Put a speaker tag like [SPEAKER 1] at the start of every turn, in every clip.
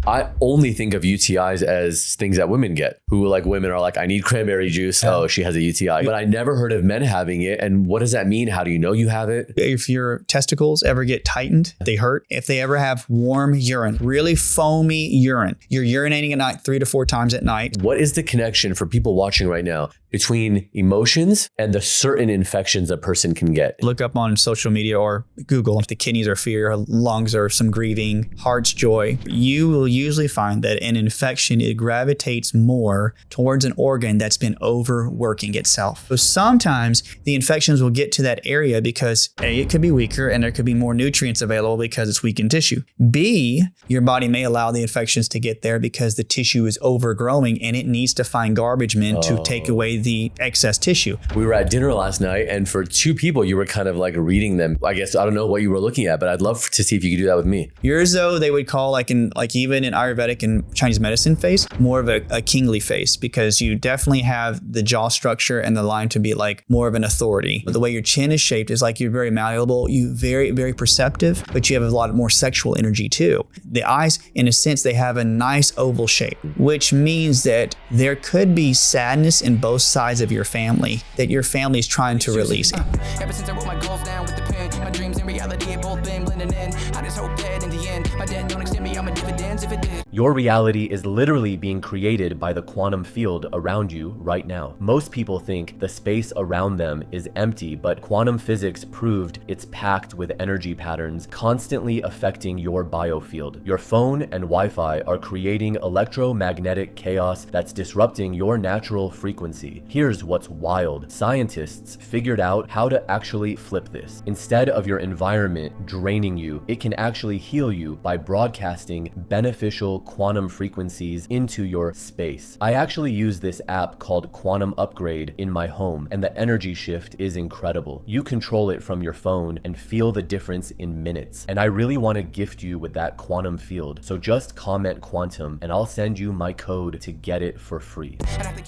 [SPEAKER 1] I only think of UTIs as things that women get, who like women are like, I need cranberry juice. Oh, she has a UTI. But I never heard of men having it. And what does that mean? How do you know you have it?
[SPEAKER 2] If your testicles ever get tightened, they hurt. If they ever have warm urine, really foamy urine, you're urinating at night 3 to 4 times at night.
[SPEAKER 1] What is the connection for people watching right now between emotions and the certain infections a person can get?
[SPEAKER 2] Look up on social media or Google if the kidneys are fear, lungs are some grieving, heart's joy. You will usually find that an infection, it gravitates more towards an organ that's been overworking itself. So sometimes the infections will get to that area because A, it could be weaker and there could be more nutrients available because it's weakened tissue. B, your body may allow the infections to get there because the tissue is overgrowing and it needs to find garbage men to take away the excess tissue.
[SPEAKER 1] We were at dinner last night, and for 2 people, you were kind of like reading them. I guess I don't know what you were looking at, but I'd love to see if you could do that with me.
[SPEAKER 2] Yours, though, they would call even in Ayurvedic and Chinese medicine face, more of a kingly face, because you definitely have the jaw structure and the line to be like more of an authority. But the way your chin is shaped is like you're very malleable, you very, very perceptive, but you have a lot more sexual energy too. The eyes, in a sense, they have a nice oval shape, which means that there could be sadness in both sides of your family that your family is trying to release.
[SPEAKER 3] Ever since I wrote my goals down with the pen, my dreams and reality have both been blending in. I just hope that in the end, my debt don't extend me on my dividends if it did.
[SPEAKER 4] Your reality is literally being created by the quantum field around you right now. Most people think the space around them is empty, but quantum physics proved it's packed with energy patterns constantly affecting your biofield. Your phone and Wi-Fi are creating electromagnetic chaos that's disrupting your natural frequency. Here's what's wild. Scientists figured out how to actually flip this. Instead of your environment draining you, it can actually heal you by broadcasting beneficial quantum frequencies into your space. I actually use this app called Quantum Upgrade in my home, and the energy shift is incredible. You control it from your phone and feel the difference in minutes. And I really want to gift you with that quantum field. So just comment quantum and I'll send you my code to get it for free.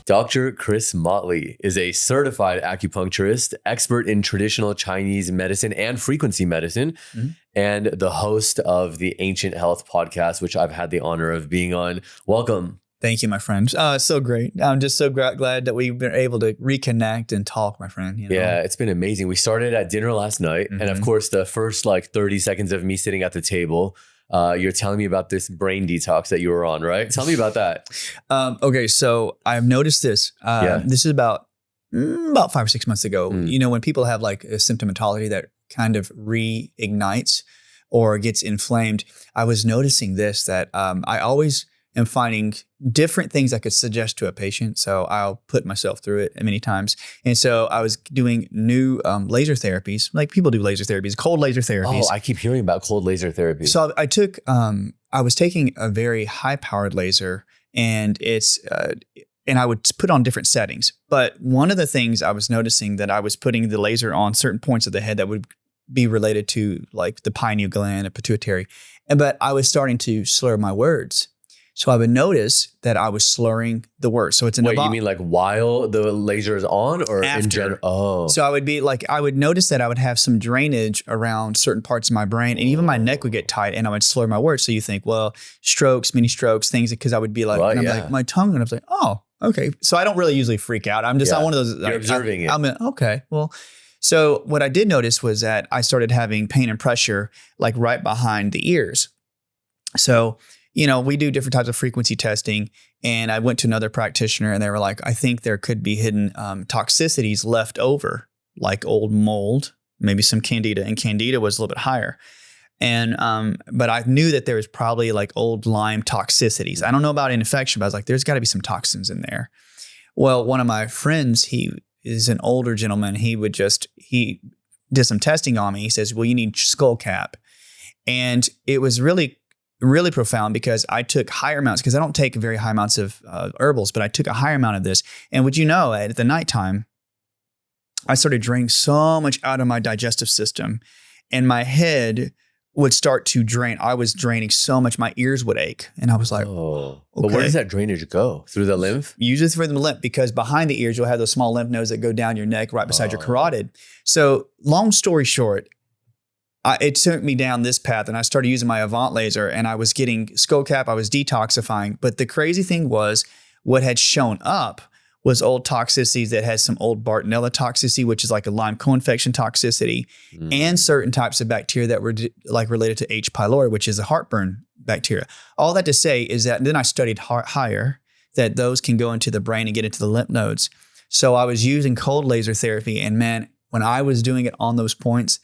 [SPEAKER 1] Dr. Chris Motley is a certified acupuncturist, expert in traditional Chinese medicine and frequency medicine, and the host of the Ancient Health podcast, which I've had the honor of being on. Welcome.
[SPEAKER 2] Thank you, my friend. So great. I'm just so glad that we've been able to reconnect and talk, my friend. You know?
[SPEAKER 1] Yeah, it's been amazing. We started at dinner last night. And of course, the first like 30 seconds of me sitting at the table, you're telling me about this brain detox that you were on, right? Tell me about that.
[SPEAKER 2] Okay, so I've noticed this. This is about 5 or 6 months ago. You know, when people have like a symptomatology that kind of reignites or gets inflamed, I was noticing this, that I always am finding different things I could suggest to a patient. So I'll put myself through it many times. And so I was doing new laser therapies, like people do laser therapies, cold laser therapies.
[SPEAKER 1] Oh, I keep hearing about cold laser therapy.
[SPEAKER 2] So I was taking a very high powered laser, and and I would put on different settings. But one of the things I was noticing, that I was putting the laser on certain points of the head that would be related to like the pineal gland and pituitary. But I was starting to slur my words. So I would notice that I was slurring the words. So it's
[SPEAKER 1] Wait, you mean like while the laser is on, or
[SPEAKER 2] after.
[SPEAKER 1] in general? Oh.
[SPEAKER 2] So I would be like, I would notice that I would have some drainage around certain parts of my brain, and even my neck would get tight and I would slur my words. So you think, well, strokes, mini strokes, things, because I would be like, like my tongue, and I was like, oh, okay. So I don't really usually freak out. I'm just not one of those.
[SPEAKER 1] You're observing it.
[SPEAKER 2] Okay, well. So what I did notice was that I started having pain and pressure like right behind the ears. So, you know, we do different types of frequency testing, and I went to another practitioner, and they were like, I think there could be hidden toxicities left over, like old mold, maybe some candida, and candida was a little bit higher. And, but I knew that there was probably like old Lyme toxicities. I don't know about an infection, but I was like, there's gotta be some toxins in there. Well, one of my friends, he is an older gentleman. He did some testing on me. He says, well, you need skull cap. And it was really profound, because I took higher amounts, because I don't take very high amounts of herbals, but I took a higher amount of this. And would you know, at the nighttime, I started draining so much out of my digestive system, and my head would start to drain. I was draining so much, my ears would ache. And I was like,
[SPEAKER 1] okay. But where does that drainage go? Through the lymph?
[SPEAKER 2] Usually through the lymph, because behind the ears, you'll have those small lymph nodes that go down your neck right beside your carotid. So long story short, it took me down this path, and I started using my Avant laser, and I was getting skull cap. I was detoxifying. But the crazy thing was what had shown up was old toxicities that had some old Bartonella toxicity, which is like a Lyme co-infection toxicity, and certain types of bacteria that were like related to H. pylori, which is a heartburn bacteria. All that to say is that then I studied higher that those can go into the brain and get into the lymph nodes. So I was using cold laser therapy, and man, when I was doing it on those points,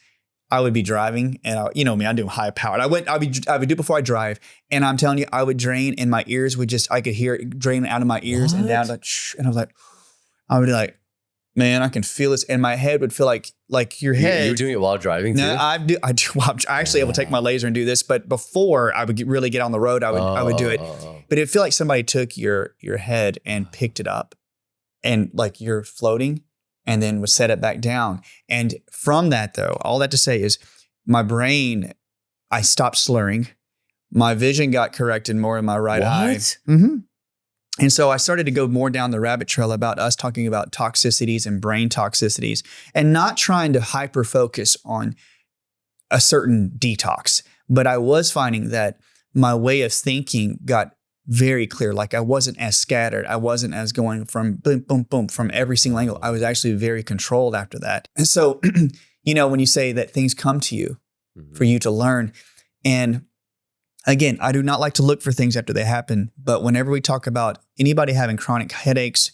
[SPEAKER 2] I would be driving, and you know me, I'm doing high powered. I would do it before I drive, and I'm telling you, I would drain, and my ears would I could hear it draining out of my ears and down, like, and I was like, I would be like, man, I can feel this, and my head would feel like your head.
[SPEAKER 1] You were doing it while driving too?
[SPEAKER 2] No, I do. Well, I'm actually able to take my laser and do this, but before I would really get on the road, I would do it. But it felt like somebody took your head and picked it up, and like you're floating, and then would set it back down. And from that, though, all that to say is my brain, I stopped slurring. My vision got corrected more in my right eye. Mm-hmm. And so I started to go more down the rabbit trail about us talking about toxicities and brain toxicities, and not trying to hyper focus on a certain detox. But I was finding that my way of thinking got very clear. Like I wasn't as scattered. I wasn't as going from boom, boom, boom from every single angle. I was actually very controlled after that. And so, you know, when you say that things come to you for you to learn, and again, I do not like to look for things after they happen, but whenever we talk about anybody having chronic headaches,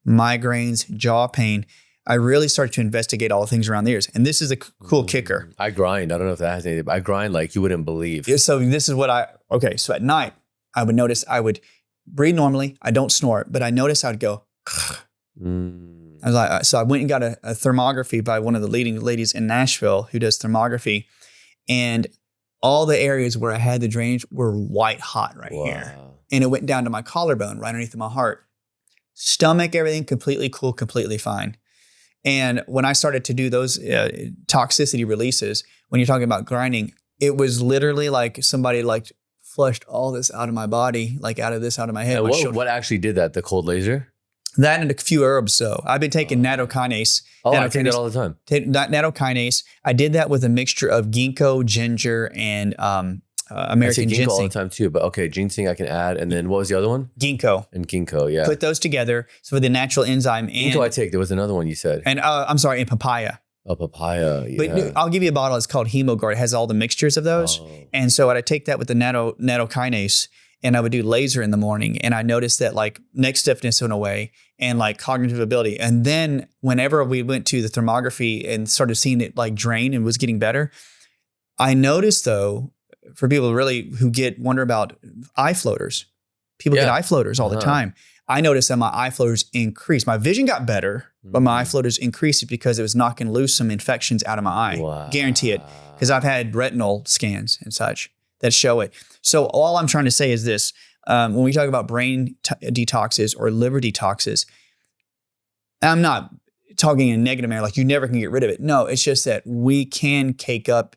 [SPEAKER 2] migraines, jaw pain, I really started to investigate all the things around the ears. And this is a cool kicker.
[SPEAKER 1] I grind. I don't know if that has anything, but I grind like you wouldn't believe.
[SPEAKER 2] So this is what so at night, I would notice I would breathe normally. I don't snore, but I noticed I'd go. I was like, so I went and got a thermography by one of the leading ladies in Nashville who does thermography. And all the areas where I had the drainage were white hot here. And it went down to my collarbone, right underneath my heart. Stomach, everything completely cool, completely fine. And when I started to do those toxicity releases, when you're talking about grinding, it was literally like somebody like flushed all this out of my body, like out of my head.
[SPEAKER 1] And what actually did that? The cold laser?
[SPEAKER 2] That and a few herbs. So I've been taking nattokinase.
[SPEAKER 1] I take that all the time.
[SPEAKER 2] Nattokinase. I did that with a mixture of ginkgo, ginger, and American ginseng.
[SPEAKER 1] All the time too, but okay, ginseng I can add. And then what was the other one?
[SPEAKER 2] Ginkgo.
[SPEAKER 1] And ginkgo, yeah.
[SPEAKER 2] Put those together. So the natural enzyme. And
[SPEAKER 1] ginkgo I take. There was another one you said.
[SPEAKER 2] And and papaya.
[SPEAKER 1] Oh, papaya, yeah.
[SPEAKER 2] But I'll give you a bottle. It's called HemoGuard. It has all the mixtures of those. And so I'd take that with the nattokinase, and I would do laser in the morning. And I noticed that like neck stiffness went away and like cognitive ability. And then whenever we went to the thermography and started seeing it like drain and was getting better, I noticed though, for people really who wonder about eye floaters, people get eye floaters all the time. I noticed that my eye floaters increased. My vision got better, but my eye floaters increased because it was knocking loose some infections out of my eye.
[SPEAKER 1] Wow.
[SPEAKER 2] Guarantee it. Because I've had retinal scans and such that show it. So all I'm trying to say is this. When we talk about brain detoxes or liver detoxes, I'm not talking in a negative manner, like you never can get rid of it. No, it's just that we can cake up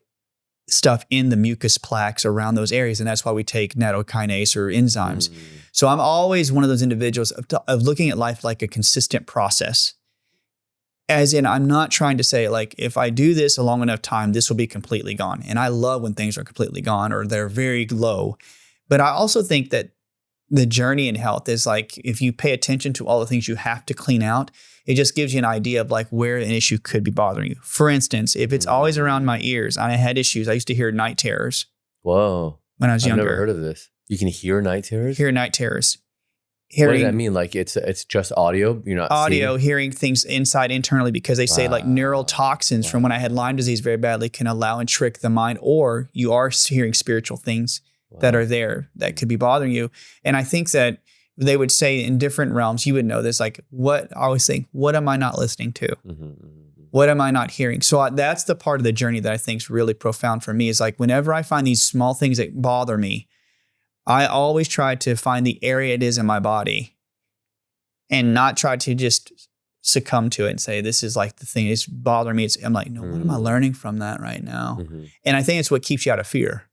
[SPEAKER 2] stuff in the mucus plaques around those areas. And that's why we take nattokinase or enzymes. So I'm always one of those individuals of looking at life like a consistent process. As in, I'm not trying to say like, if I do this a long enough time, this will be completely gone. And I love when things are completely gone or they're very low. But I also think that the journey in health is like, if you pay attention to all the things you have to clean out, it just gives you an idea of like where an issue could be bothering you. For instance, if it's always around my ears, I had issues. I used to hear night terrors.
[SPEAKER 1] Whoa.
[SPEAKER 2] When I was younger.
[SPEAKER 1] I've never heard of this. You can hear night terrors?
[SPEAKER 2] Hear night terrors.
[SPEAKER 1] What does that mean? Like it's just audio? You're not
[SPEAKER 2] audio, hearing things internally, because they say like neural toxins from when I had Lyme disease very badly can allow and trick the mind, or you are hearing spiritual things that are there that could be bothering you. And I think that they would say in different realms, you would know this, like I always think, what am I not listening to? What am I not hearing? So that's the part of the journey that I think is really profound for me, is like whenever I find these small things that bother me, I always try to find the area it is in my body and not try to just succumb to it and say, this is like the thing that's bothering me. I'm like, no, what am I learning from that right now? And I think it's what keeps you out of fear.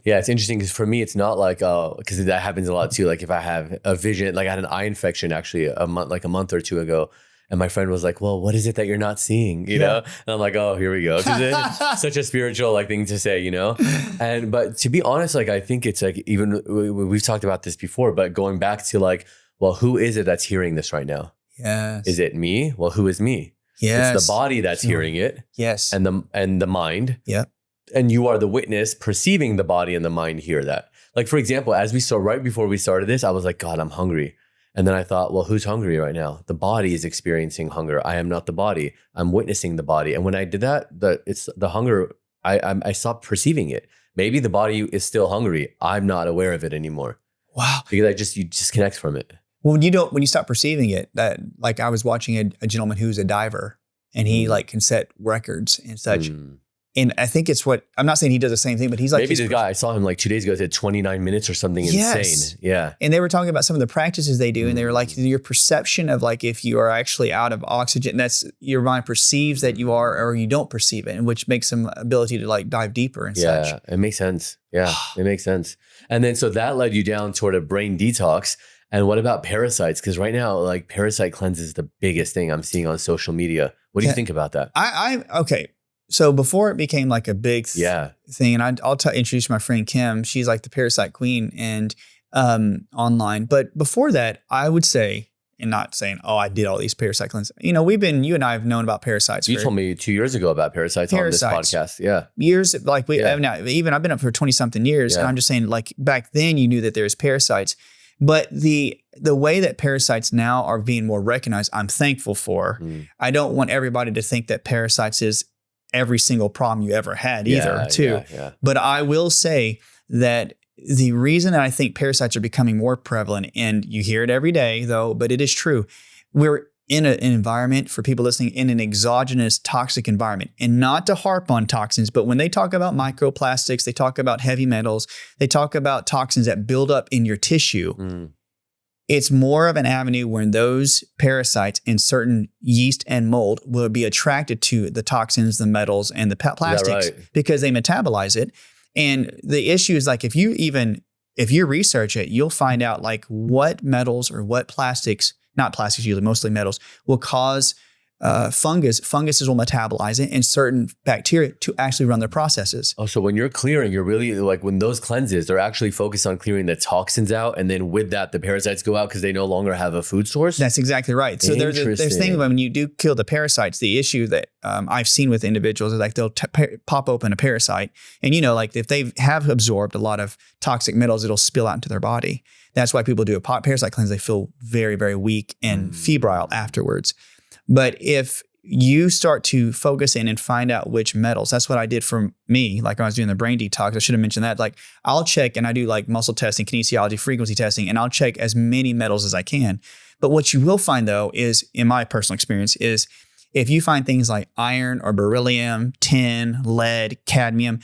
[SPEAKER 1] Yeah, it's interesting because for me, it's not like, because that happens a lot too. Like if I have a vision, like I had an eye infection actually a month or two ago, And my friend was like, well, what is it that you're not seeing? You know? And I'm like, oh, here we go. 'Cause it's such a spiritual like thing to say, you know? But to be honest, like, I think it's like, even we've talked about this before, but going back to like, well, who is it that's hearing this right now?
[SPEAKER 2] Yes.
[SPEAKER 1] Is it me? Well, who is me?
[SPEAKER 2] Yes.
[SPEAKER 1] It's the body that's hearing it.
[SPEAKER 2] Yes.
[SPEAKER 1] And the mind.
[SPEAKER 2] Yep.
[SPEAKER 1] And you are the witness perceiving the body and the mind hear that. Like, for example, as we saw right before we started this, I was like, God, I'm hungry. And then I thought, well, who's hungry right now? The body is experiencing hunger. I am not the body. I'm witnessing the body. And when I did that, it's the hunger, I stopped perceiving it. Maybe the body is still hungry. I'm not aware of it anymore.
[SPEAKER 2] Wow.
[SPEAKER 1] Because you disconnect from it.
[SPEAKER 2] Well, when you stop perceiving it, that like I was watching a gentleman who's a diver and he like can set records and such. And I think it's I'm not saying he does the same thing, but he's like,
[SPEAKER 1] maybe the guy, I saw him like 2 days ago, said 29 minutes or something insane. Yeah.
[SPEAKER 2] And they were talking about some of the practices they do. And they were like, your perception of like, if you are actually out of oxygen, that's your mind perceives that you are, or you don't perceive it, and which makes some ability to like dive deeper and such.
[SPEAKER 1] Yeah, it makes sense. Yeah, it makes sense. And then, so that led you down toward a brain detox. And what about parasites? Because right now, like parasite cleanse is the biggest thing I'm seeing on social media. What do you think about that?
[SPEAKER 2] Okay. So before it became like a big thing, and I'll introduce my friend Kim. She's like the parasite queen and online. But before that, I would say, and not saying, oh, I did all these parasite cleanses. You know, you and I have known about parasites.
[SPEAKER 1] You told me 2 years ago about parasites on this podcast. Yeah.
[SPEAKER 2] Years, like even I've been up for 20 something years. And I'm just saying, like back then you knew that there's parasites. But the way that parasites now are being more recognized, I'm thankful for. I don't want everybody to think that parasites is every single problem you ever had either, too. But I will say that the reason that I think parasites are becoming more prevalent, and you hear it every day though, but it is true. We're in an environment, for people listening, in an exogenous toxic environment. And not to harp on toxins, but when they talk about microplastics, they talk about heavy metals, they talk about toxins that build up in your tissue. It's more of an avenue when those parasites and certain yeast and mold will be attracted to the toxins, the metals, and the plastics because they metabolize it. And the issue is like, if you research it, you'll find out like what metals or what plastics, not plastics usually, mostly metals, will cause funguses will metabolize it, and certain bacteria to actually run their processes. Oh,
[SPEAKER 1] so when you're clearing, you're really like, when those cleanses, they're actually focused on clearing the toxins out. And then with that, the parasites go out because they no longer have a food source.
[SPEAKER 2] That's exactly right. So there's things when you do kill the parasites, the issue that I've seen with individuals is like they'll pop open a parasite. And, you know, like if they have absorbed a lot of toxic metals, it'll spill out into their body. That's why people do a parasite cleanse. They feel very, very weak and febrile afterwards. But if you start to focus in and find out which metals, that's what I did for me. Like when I was doing the brain detox, I should have mentioned that. Like I'll check, and I do like muscle testing, kinesiology, frequency testing, and I'll check as many metals as I can. But what you will find though is, in my personal experience, is if you find things like iron or beryllium, tin, lead, cadmium,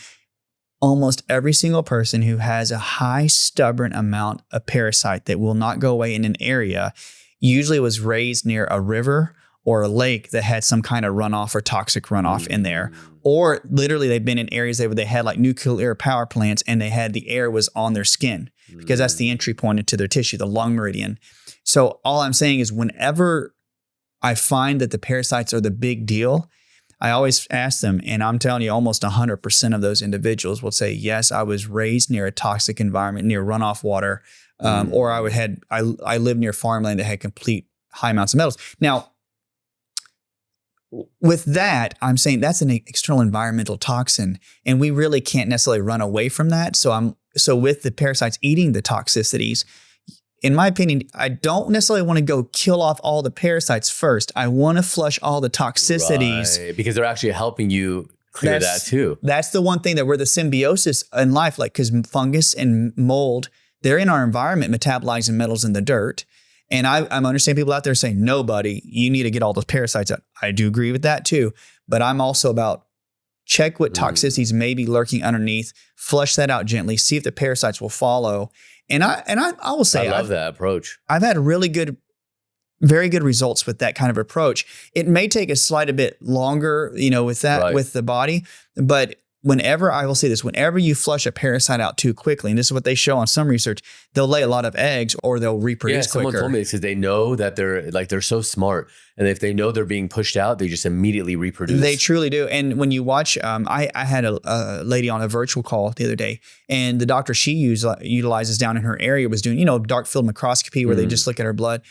[SPEAKER 2] almost every single person who has a high stubborn amount of parasite that will not go away in an area usually was raised near a river or a lake that had some kind of runoff or toxic runoff in there. Or literally they've been in areas where they had like nuclear power plants and they had the air was on their skin because that's the entry point into their tissue, the lung meridian. So all I'm saying is whenever I find that the parasites are the big deal, I always ask them, and I'm telling you, almost 100% of those individuals will say, yes, I was raised near a toxic environment, near runoff water, or I lived near farmland that had complete high amounts of metals. Now, with that, I'm saying that's an external environmental toxin, and we really can't necessarily run away from that. So with the parasites eating the toxicities, in my opinion, I don't necessarily want to go kill off all the parasites first. I want to flush all the toxicities.
[SPEAKER 1] Right, because they're actually helping you clear that too.
[SPEAKER 2] That's the one thing that we're the symbiosis in life, like because fungus and mold, they're in our environment metabolizing metals in the dirt. And I'm understanding people out there saying, no, buddy, you need to get all those parasites out. I do agree with that too. But I'm also about check what toxicities may be lurking underneath, flush that out gently, see if the parasites will follow. And I will say,
[SPEAKER 1] I love that approach.
[SPEAKER 2] I've had very good results with that kind of approach. It may take a slight bit longer, with that, with the body, but whenever, I will say this, whenever you flush a parasite out too quickly, and this is what they show on some research, they'll lay a lot of eggs or they'll reproduce quicker.
[SPEAKER 1] Someone told me this because they know that they're so smart. And if they know they're being pushed out, they just immediately reproduce.
[SPEAKER 2] They truly do. And when you watch, I had a lady on a virtual call the other day, and the doctor she utilizes down in her area was doing, dark field microscopy where they just look at her blood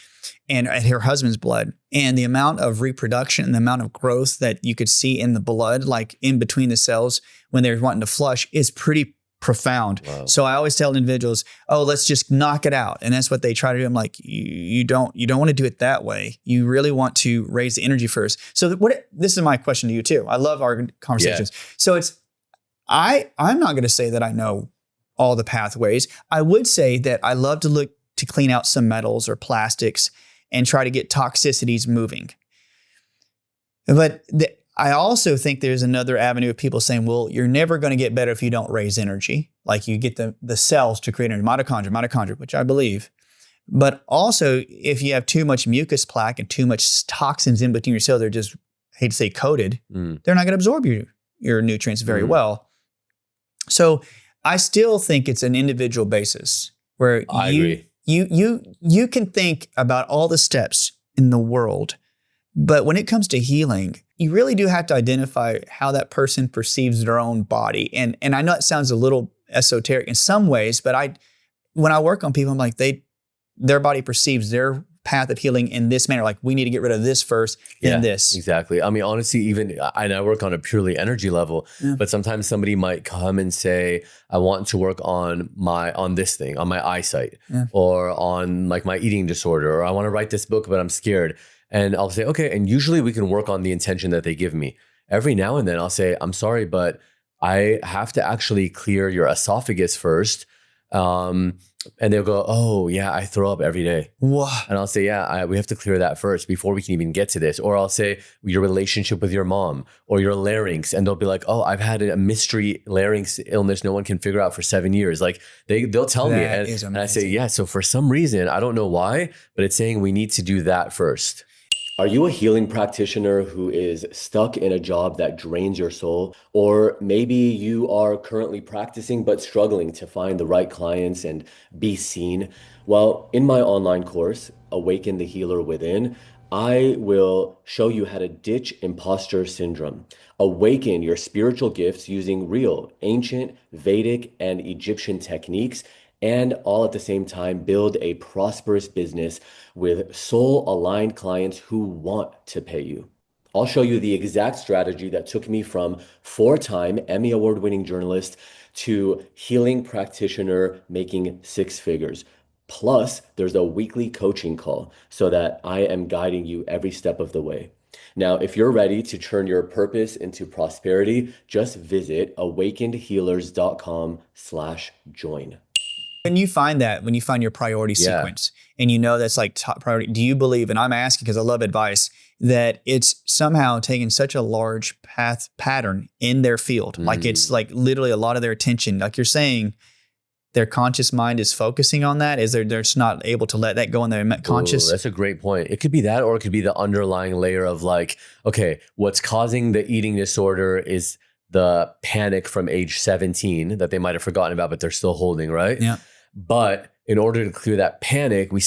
[SPEAKER 2] and at her husband's blood. And the amount of reproduction and the amount of growth that you could see in the blood, like in between the cells when they're wanting to flush, is pretty profound. Wow. So I always tell individuals, let's just knock it out. And that's what they try to do. I'm like, you don't want to do it that way. You really want to raise the energy first. So this is my question to you too. I love our conversations. Yeah. So I'm not going to say that I know all the pathways. I would say that I love to look to clean out some metals or plastics and try to get toxicities moving. But I also think there's another avenue of people saying, well, you're never going to get better if you don't raise energy. Like you get the cells to create energy, mitochondria, which I believe. But also, if you have too much mucus plaque and too much toxins in between your cells, they're just, I hate to say coated, they're not going to absorb your nutrients very well. So I still think it's an individual basis where
[SPEAKER 1] I agree.
[SPEAKER 2] You can think about all the steps in the world, but when it comes to healing, you really do have to identify how that person perceives their own body. And I know it sounds a little esoteric in some ways, but when I work on people, I'm like, their body perceives their path of healing in this manner. Like, we need to get rid of this first, then this.
[SPEAKER 1] Exactly. I mean, honestly, even I work on a purely energy level, but sometimes somebody might come and say, I want to work on this thing, on my eyesight, or on like my eating disorder, or I want to write this book, but I'm scared. And I'll say, okay. And usually we can work on the intention that they give me. Every now and then I'll say, I'm sorry, but I have to actually clear your esophagus first. And they'll go, oh yeah, I throw up every day.
[SPEAKER 2] Wow.
[SPEAKER 1] And I'll say, we have to clear that first before we can even get to this. Or I'll say your relationship with your mom or your larynx. And they'll be like, oh, I've had a mystery larynx illness no one can figure out for 7 years. Like they'll tell me. And I say, so for some reason, I don't know why, but it's saying we need to do that first.
[SPEAKER 4] Are you a healing practitioner who is stuck in a job that drains your soul? Or maybe you are currently practicing but struggling to find the right clients and be seen? Well, in my online course, Awaken the Healer Within, I will show you how to ditch imposter syndrome. Awaken your spiritual gifts using real, ancient, Vedic, and Egyptian techniques, and all at the same time build a prosperous business with soul-aligned clients who want to pay you. I'll show you the exact strategy that took me from 4-time Emmy Award-winning journalist to healing practitioner making 6 figures. Plus, there's a weekly coaching call so that I am guiding you every step of the way. Now, if you're ready to turn your purpose into prosperity, just visit awakenedhealers.com/join.
[SPEAKER 2] When you find your priority sequence and that's like top priority, do you believe, and I'm asking because I love advice, that it's somehow taken such a large pattern in their field? Like it's like literally a lot of their attention, like you're saying, their conscious mind is focusing on that? Is they're just not able to let that go in their conscious?
[SPEAKER 1] Ooh, that's a great point. It could be that, or it could be the underlying layer of like, okay, what's causing the eating disorder is the panic from age 17 that they might have forgotten about, but they're still holding, right?
[SPEAKER 2] Yeah.
[SPEAKER 1] But in order to clear that panic, we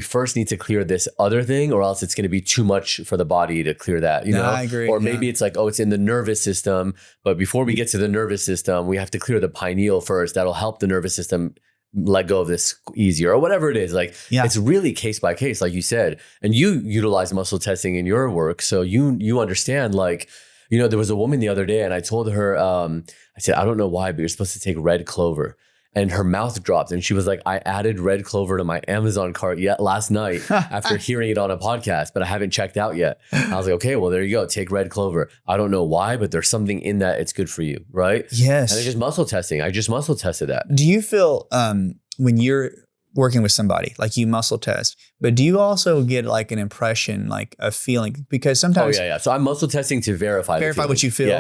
[SPEAKER 1] first need to clear this other thing, or else it's going to be too much for the body to clear that, you know?
[SPEAKER 2] I agree.
[SPEAKER 1] Or maybe it's like, it's in the nervous system, but before we get to the nervous system, we have to clear the pineal first. That'll help the nervous system let go of this easier, or whatever it is. Like it's really case by case, like you said, and you utilize muscle testing in your work. So you understand, like, there was a woman the other day and I told her, I said, I don't know why, but you're supposed to take red clover. And her mouth dropped and she was like, I added red clover to my Amazon cart last night after hearing it on a podcast, but I haven't checked out yet. I was like, okay, well, there you go. Take red clover. I don't know why, but there's something in that. It's good for you, right?
[SPEAKER 2] Yes.
[SPEAKER 1] And it's just muscle testing. I just muscle tested that.
[SPEAKER 2] Do you feel when you're working with somebody, like you muscle test, but do you also get like an impression, like a feeling? Because sometimes
[SPEAKER 1] So I'm muscle testing to verify
[SPEAKER 2] what you feel.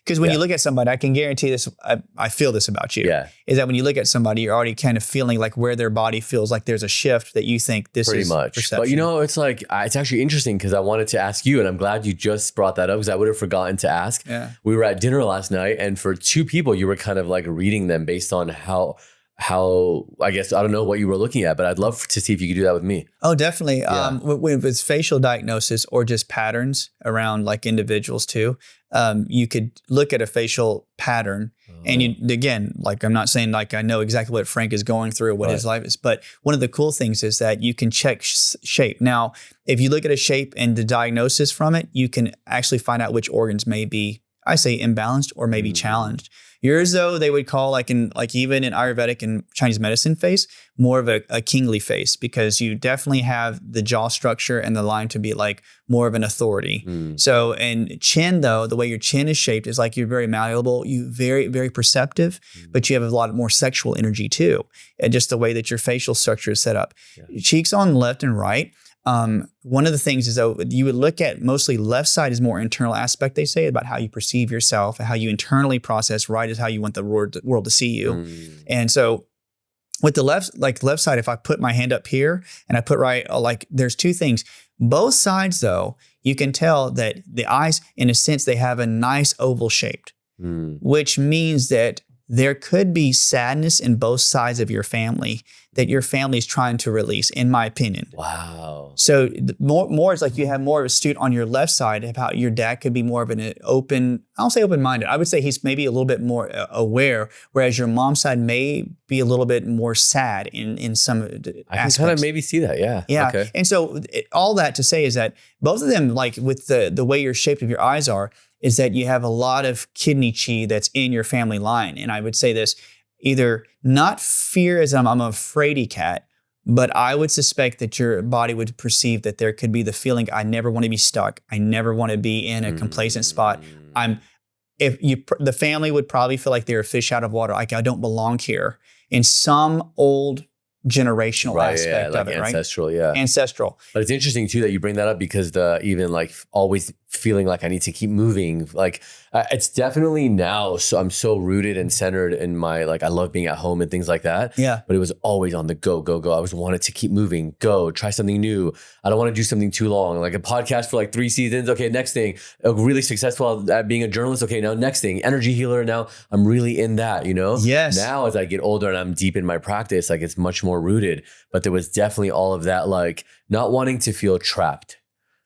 [SPEAKER 2] Because when you look at somebody, I can guarantee this, I feel this about you, is that when you look at somebody, you're already kind of feeling like where their body feels like there's a shift that you think this
[SPEAKER 1] pretty
[SPEAKER 2] is
[SPEAKER 1] much.
[SPEAKER 2] perception.
[SPEAKER 1] But you know, it's like, it's actually interesting because I wanted to ask you, and I'm glad you just brought that up because I would have forgotten to ask. We were at dinner last night, and for two people, you were kind of like reading them based on how I guess, I don't know what you were looking at, but I'd love to see if you could do that with me.
[SPEAKER 2] Oh, definitely. With it's facial diagnosis or just patterns around like individuals too, you could look at a facial pattern and you, again, like I'm not saying like I know exactly what Frank is going through or what his life is, but one of the cool things is that you can check shape. Now, if you look at a shape and the diagnosis from it, you can actually find out which organs may be, I say, imbalanced or maybe challenged. Yours, though, they would call even in Ayurvedic and Chinese medicine face, more of a kingly face, because you definitely have the jaw structure and the line to be like more of an authority. So, and chin, though, the way your chin is shaped is like you're very malleable, you very, very perceptive, but you have a lot more sexual energy too. And just the way that your facial structure is set up. Cheeks on left and right. One of the things is, though, you would look at mostly left side is more internal aspect, they say, about how you perceive yourself, how you internally process. Right is how you want the world to see you. And so with the left side, if I put my hand up here and I put right, like there's two things. Both sides, though, you can tell that the eyes, in a sense, they have a nice oval shaped, which means that there could be sadness in both sides of your family that your family is trying to release, in my opinion.
[SPEAKER 1] Wow.
[SPEAKER 2] So more is like you have more of a astute on your left side of how your dad could be more of an open, I don't say open-minded. I would say he's maybe a little bit more aware, whereas your mom's side may be a little bit more sad in some aspects.
[SPEAKER 1] I can kind of maybe see that,
[SPEAKER 2] Yeah.
[SPEAKER 1] Okay.
[SPEAKER 2] And so all that to say is that both of them, like with the way your shape of your eyes are, is that you have a lot of kidney chi that's in your family line. And I would say this, either not fear as I'm a fraidy cat, but I would suspect that your body would perceive that there could be the feeling, I never want to be stuck. I never want to be in a complacent spot. The family would probably feel like they're a fish out of water. Like I don't belong here in some old generational aspect of it,
[SPEAKER 1] ancestral,
[SPEAKER 2] right? Ancestral.
[SPEAKER 1] But it's interesting too that you bring that up because even like always feeling like I need to keep moving, like it's definitely now. So I'm so rooted and centered in my, like, I love being at home and things like that.
[SPEAKER 2] Yeah.
[SPEAKER 1] But it was always on the go. I always wanted to keep moving, try something new. I don't want to do something too long, like a podcast for like 3 seasons. Okay, next thing, really successful at being a journalist. Okay, now next thing, energy healer. Now I'm really in that,
[SPEAKER 2] Yes.
[SPEAKER 1] Now as I get older and I'm deep in my practice, like it's much more rooted. But there was definitely all of that, like not wanting to feel trapped.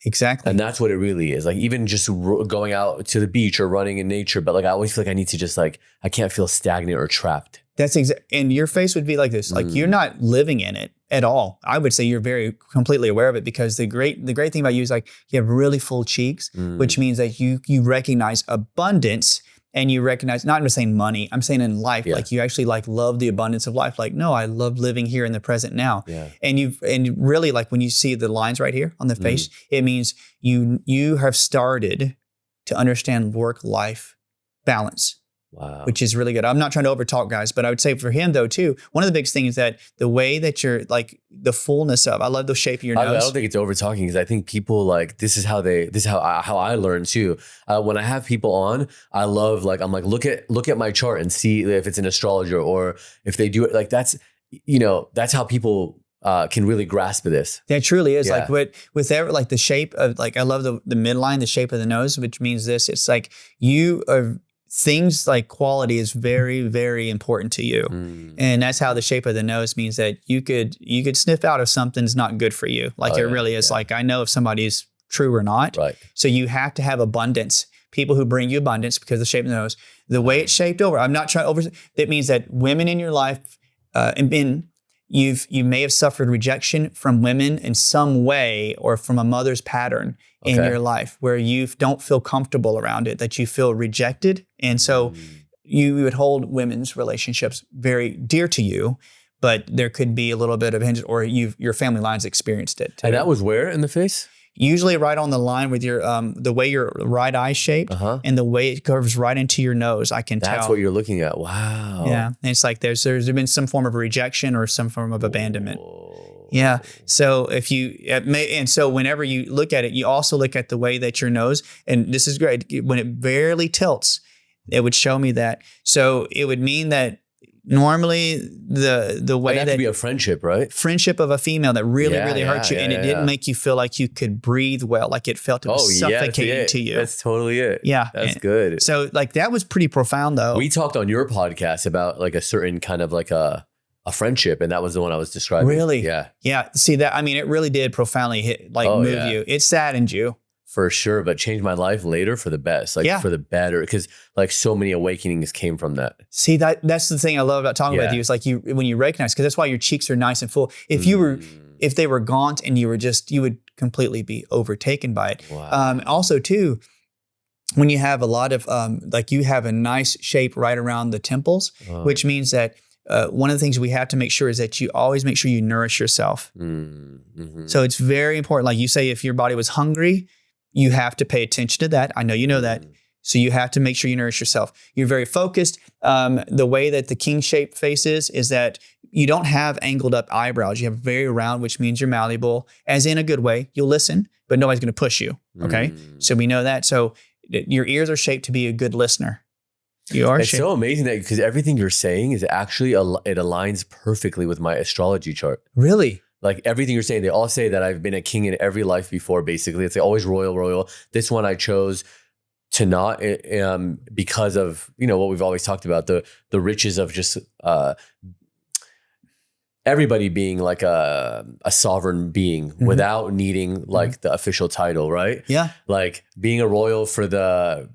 [SPEAKER 2] Exactly.
[SPEAKER 1] And that's what it really is. Like even just going out to the beach or running in nature. But like I always feel like I need to just like, I can't feel stagnant or trapped.
[SPEAKER 2] That's and your face would be like this. Like you're not living in it at all. I would say you're very completely aware of it, because the great thing about you is like you have really full cheeks, which means that you recognize abundance. And you recognize, not just saying money, I'm saying in life, like you actually like love the abundance of life. Like, no, I love living here in the present now. Yeah. And really, like when you see the lines right here on the face, it means you have started to understand work-life balance.
[SPEAKER 1] Wow.
[SPEAKER 2] Which is really good. I'm not trying to overtalk, guys, but I would say for him though too, one of the biggest things is that the way that you're like the fullness of, I love the shape of your nose.
[SPEAKER 1] I don't think it's overtalking, because I think people like, this is how I learn too. When I have people on, I love, like, I'm like, look at my chart and see if it's an astrologer or if they do it. Like that's how people can really grasp this.
[SPEAKER 2] That truly is. Like with like the shape of, like, I love the midline, the shape of the nose, which means this, it's like you are, things like quality is very, very important to you. And that's how the shape of the nose means that you could sniff out if something's not good for you. Like it really is. Like I know if somebody's true or not. Right. So you have to have abundance. People who bring you abundance because of the shape of the nose, the way it's shaped over. I'm not trying to over. That means that women in your life, you may have suffered rejection from women in some way, or from a mother's pattern in your life where you don't feel comfortable around it, that you feel rejected. And so you would hold women's relationships very dear to you, but there could be a little bit of hinge, or your family lines experienced it too.
[SPEAKER 1] And that was where in the face?
[SPEAKER 2] usually right on the line with your the way your right eye shaped and the way it curves right into your nose. I can tell.
[SPEAKER 1] That's what you're looking at. Wow.
[SPEAKER 2] Yeah. And it's like there's been some form of rejection or some form of abandonment. Whoa. Yeah. So if you, and so whenever you look at it, you also look at the way that your nose, and this is great, when it barely tilts, it would show me that. So it would mean that normally the way
[SPEAKER 1] that could be a friendship, right?
[SPEAKER 2] Friendship of a female that really hurt you, and it didn't make you feel like you could breathe well, like it felt suffocating to you.
[SPEAKER 1] That's totally it.
[SPEAKER 2] Yeah,
[SPEAKER 1] that's good.
[SPEAKER 2] So like that was pretty profound, though.
[SPEAKER 1] We talked on your podcast about like a certain kind of like a friendship, and that was the one I was describing.
[SPEAKER 2] Really?
[SPEAKER 1] Yeah.
[SPEAKER 2] Yeah. See that? I mean, it really did profoundly move you. It saddened you.
[SPEAKER 1] For sure, but changed my life later for the best, like for the better, because like so many awakenings came from that.
[SPEAKER 2] See, that's the thing I love about talking with you. It's like when you recognize, because that's why your cheeks are nice and full. If they were gaunt and you would completely be overtaken by it.
[SPEAKER 1] Wow.
[SPEAKER 2] Also too, when you have a lot of, like you have a nice shape right around the temples, which means that one of the things we have to make sure is that you always make sure you nourish yourself.
[SPEAKER 1] Mm-hmm.
[SPEAKER 2] So it's very important. Like you say, if your body was hungry, you have to pay attention to that. I know you know that. So you have to make sure you nourish yourself. You're very focused. The way that the king shape face is that you don't have angled up eyebrows. You have very round, which means you're malleable, as in a good way. You'll listen, but nobody's going to push you. Okay. So we know that. So your ears are shaped to be a good listener. You are.
[SPEAKER 1] It's so amazing that because everything you're saying is actually, it aligns perfectly with my astrology chart.
[SPEAKER 2] Really?
[SPEAKER 1] Like everything you're saying, they all say that I've been a king in every life before, basically. It's like always royal. This one I chose to not because of, what we've always talked about, the riches of just everybody being like a sovereign being without needing like the official title, right?
[SPEAKER 2] Yeah.
[SPEAKER 1] Like being a royal for the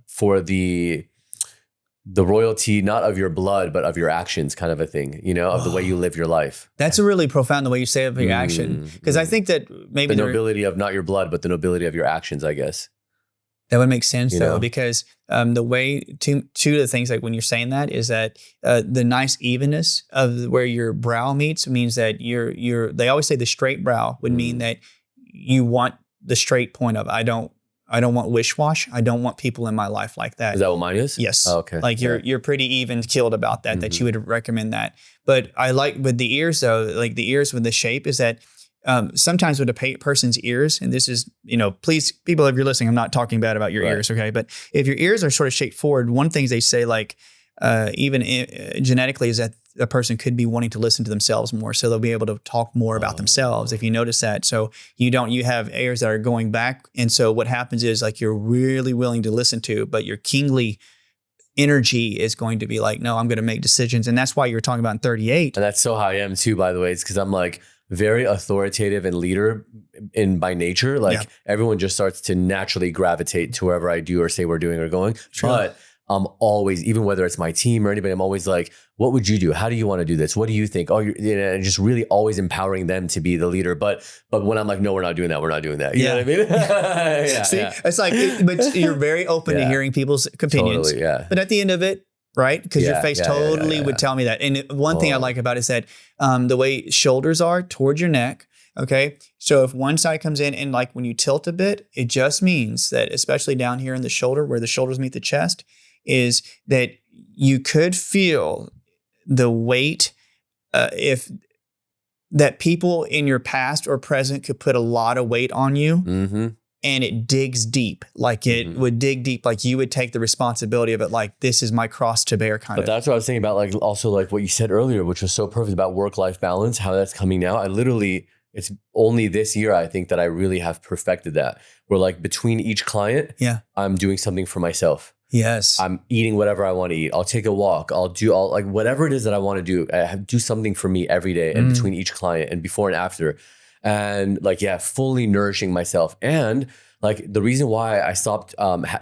[SPEAKER 1] royalty, not of your blood, but of your actions, kind of a thing, of the way you live your life.
[SPEAKER 2] That's a really profound the way you say it of your action. Because I think that maybe
[SPEAKER 1] the nobility of not your blood, but the nobility of your actions, I guess.
[SPEAKER 2] That would make sense though, because the way two of the things like when you're saying that is that the nice evenness of where your brow meets means that they always say the straight brow would mean that you want the straight point of, I don't want wish-wash. I don't want people in my life like that.
[SPEAKER 1] Is that what mine is?
[SPEAKER 2] Yes.
[SPEAKER 1] Oh, okay.
[SPEAKER 2] Like you're pretty even keeled about that, that you would recommend that. But I like with the ears though, like the ears with the shape is that sometimes with a person's ears, and this is, please, people, if you're listening, I'm not talking bad about your ears, okay? But if your ears are sort of shaped forward, one of the things they say, like even genetically, is that a person could be wanting to listen to themselves more, so they'll be able to talk more about themselves. If you notice that, so you have ears that are going back, and so what happens is like you're really willing to listen to, but your kingly energy is going to be like, no, I'm going to make decisions, and that's why you're talking about in 38.
[SPEAKER 1] And that's so how I am too, by the way. It's because I'm like very authoritative and leader by nature. Like everyone just starts to naturally gravitate to wherever I do or say we're doing or going. Sure. But I'm always, even whether it's my team or anybody, I'm always like, what would you do? How do you want to do this? What do you think? And just really always empowering them to be the leader. But when I'm like, no, we're not doing that. We're not doing that. You know what I mean?
[SPEAKER 2] See, it's like, but you're very open to hearing people's opinions.
[SPEAKER 1] Totally,
[SPEAKER 2] But at the end of it, right? Because your face totally would tell me that. And one thing I like about it is that the way shoulders are towards your neck. Okay. So if one side comes in and like when you tilt a bit, it just means that, especially down here in the shoulder where the shoulders meet the chest, is that you could feel the weight that people in your past or present could put a lot of weight on you. And it digs deep, like it would dig deep, like you would take the responsibility of it, like this is my cross to bear kind of.
[SPEAKER 1] But that's what I was saying about like also like what you said earlier, which was so perfect about work-life balance, how that's coming now. It's only this year, I think, that I really have perfected that. Where like between each client, I'm doing something for myself.
[SPEAKER 2] Yes.
[SPEAKER 1] I'm eating whatever I want to eat. I'll take a walk. I'll like whatever it is that I want to do. I do something for me every day and between each client and before and after. And like, fully nourishing myself. And like the reason why I stopped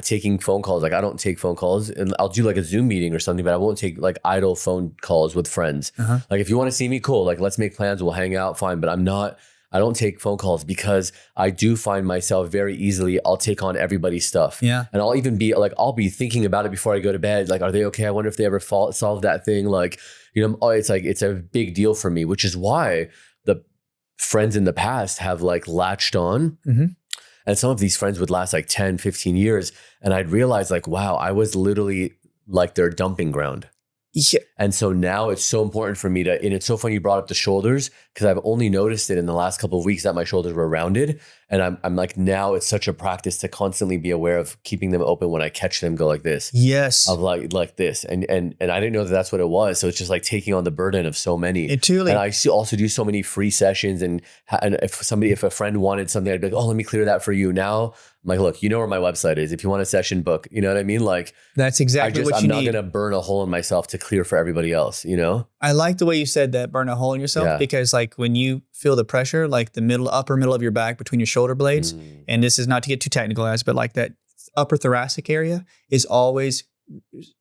[SPEAKER 1] taking phone calls, like I don't take phone calls, and I'll do like a Zoom meeting or something, but I won't take like idle phone calls with friends. Like if you want to see me, cool. Like let's make plans. We'll hang out. Fine. But I don't take phone calls because I do find myself very easily, I'll take on everybody's stuff.
[SPEAKER 2] Yeah.
[SPEAKER 1] And I'll even be like, I'll be thinking about it before I go to bed. Like, are they okay? I wonder if they ever solve that thing. Like, it's like, it's a big deal for me, which is why the friends in the past have like latched on And some of these friends would last like 10, 15 years. And I'd realize like, wow, I was literally like their dumping ground.
[SPEAKER 2] Yeah.
[SPEAKER 1] And so now it's so important for me to, and it's so funny you brought up the shoulders, because I've only noticed it in the last couple of weeks that my shoulders were rounded. And I'm like, now it's such a practice to constantly be aware of keeping them open when I catch them go like this.
[SPEAKER 2] Yes.
[SPEAKER 1] Of like this. And I didn't know that that's what it was. So it's just like taking on the burden of so many.
[SPEAKER 2] It truly.
[SPEAKER 1] And I also do so many free sessions. And if a friend wanted something, I'd be like, oh, let me clear that for you. Now I'm like, look, you know where my website is. If you want a session, book. You know what I mean? Like,
[SPEAKER 2] that's exactly what you need.
[SPEAKER 1] I'm not going to burn a hole in myself to clear for everybody else, you know?
[SPEAKER 2] I like the way you said that, burn a hole in yourself, because like when you feel the pressure, like the upper middle of your back between your shoulder blades, and this is not to get too technical, guys, but like that upper thoracic area is always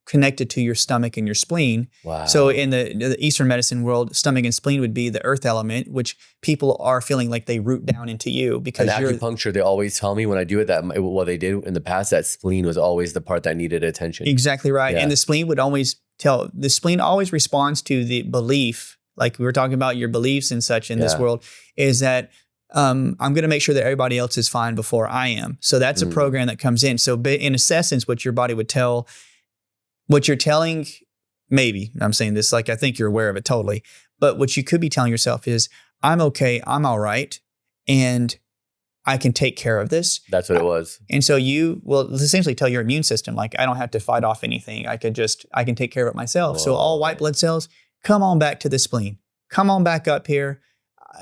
[SPEAKER 2] connected to your stomach and your spleen.
[SPEAKER 1] Wow.
[SPEAKER 2] So in the Eastern medicine world, stomach and spleen would be the earth element, which people are feeling like they root down into you because
[SPEAKER 1] acupuncture, they always tell me when I do it that what they did in the past, that spleen was always the part that needed attention.
[SPEAKER 2] Exactly right.
[SPEAKER 1] Yeah.
[SPEAKER 2] And the spleen always responds to the belief, like we were talking about your beliefs and such in this world, is that I'm going to make sure that everybody else is fine before I am. So that's a program that comes in. So in essence, what your body would tell, what you're telling, maybe I'm saying this, like I think you're aware of it totally, but what you could be telling yourself is, I'm okay, I'm all right, and I can take care of this.
[SPEAKER 1] That's what it was.
[SPEAKER 2] And so you will essentially tell your immune system, like, I don't have to fight off anything. I can take care of it myself. Whoa. So all white blood cells, come on back to the spleen. Come on back up here.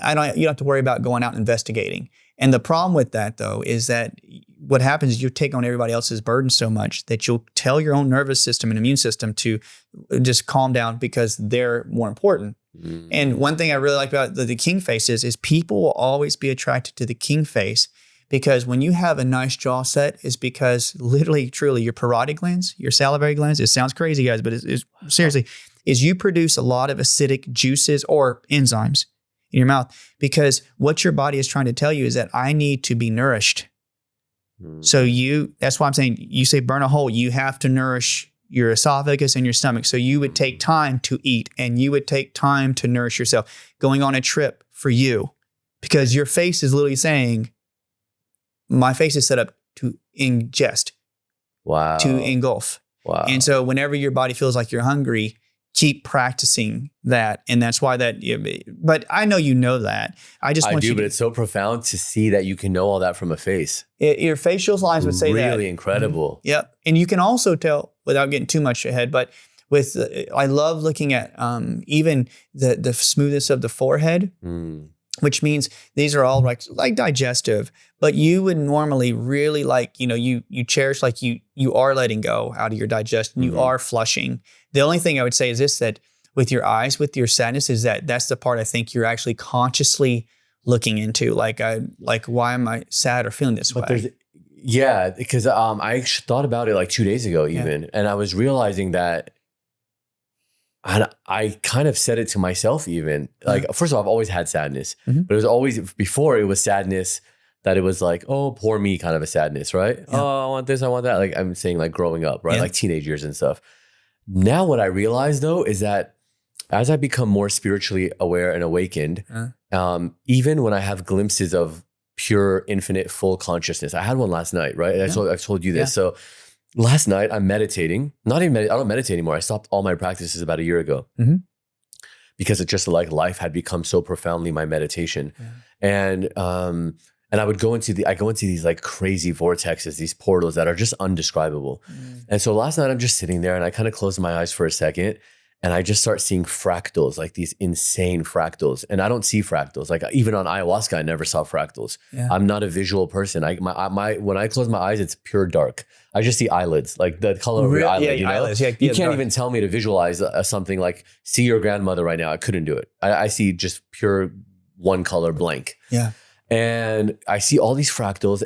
[SPEAKER 2] You don't have to worry about going out and investigating. And the problem with that, though, is that what happens is you take on everybody else's burden so much that you'll tell your own nervous system and immune system to just calm down because they're more important. And one thing I really like about the king face is people will always be attracted to the king face, because when you have a nice jaw set, is because literally, truly, your parotid glands, your salivary glands, it sounds crazy, guys, but it's seriously, is you produce a lot of acidic juices or enzymes in your mouth, because what your body is trying to tell you is that I need to be nourished. So that's why I'm saying, you say burn a hole, you have to nourish your esophagus and your stomach. So you would take time to eat, and you would take time to nourish yourself, going on a trip for you, because your face is literally saying, my face is set up to ingest, to engulf.
[SPEAKER 1] Wow.
[SPEAKER 2] And so whenever your body feels like you're hungry, keep practicing that. And that's why but I know you know that. I do,
[SPEAKER 1] but it's so profound to see that you can know all that from a face.
[SPEAKER 2] Your facial lines would say that.
[SPEAKER 1] Really incredible.
[SPEAKER 2] Yep. And you can also tell, without getting too much ahead, but I love looking at even the smoothness of the forehead, which means these are all like digestive, but you would normally really you cherish, like you are letting go out of your digestion, you are flushing. The only thing I would say is this, that with your eyes, with your sadness, is that's the part I think you're actually consciously looking into, like why am I sad or feeling this way?
[SPEAKER 1] Yeah, because I thought about it like 2 days ago even, and I was realizing that, and I kind of said it to myself even, like, first of all, I've always had sadness, but it was always, before it was sadness that it was like, oh, poor me kind of a sadness, right? Yeah. Oh, I want this, I want that. Like I'm saying, like growing up, right? Like teenage years and stuff. Now what I realize though, is that as I become more spiritually aware and awakened, even when I have glimpses of pure, infinite, full consciousness, I had one last night, right? I've told you this. So last night I'm meditating, I don't meditate anymore. I stopped all my practices about a year ago because it just like life had become so profoundly my meditation. And I would go into these like crazy vortexes, these portals that are just undescribable. And so last night I'm just sitting there and I kind of closed my eyes for a second and I just start seeing fractals, like these insane fractals. And I don't see fractals. Like even on ayahuasca, I never saw fractals. Yeah. I'm not a visual person. When I close my eyes, it's pure dark. I just see eyelids, like the color of your eyelid. You know?
[SPEAKER 2] Eyelids,
[SPEAKER 1] you can't even tell me to visualize something like see your grandmother right now. I couldn't do it. I see just pure one color blank.
[SPEAKER 2] Yeah.
[SPEAKER 1] And I see all these fractals,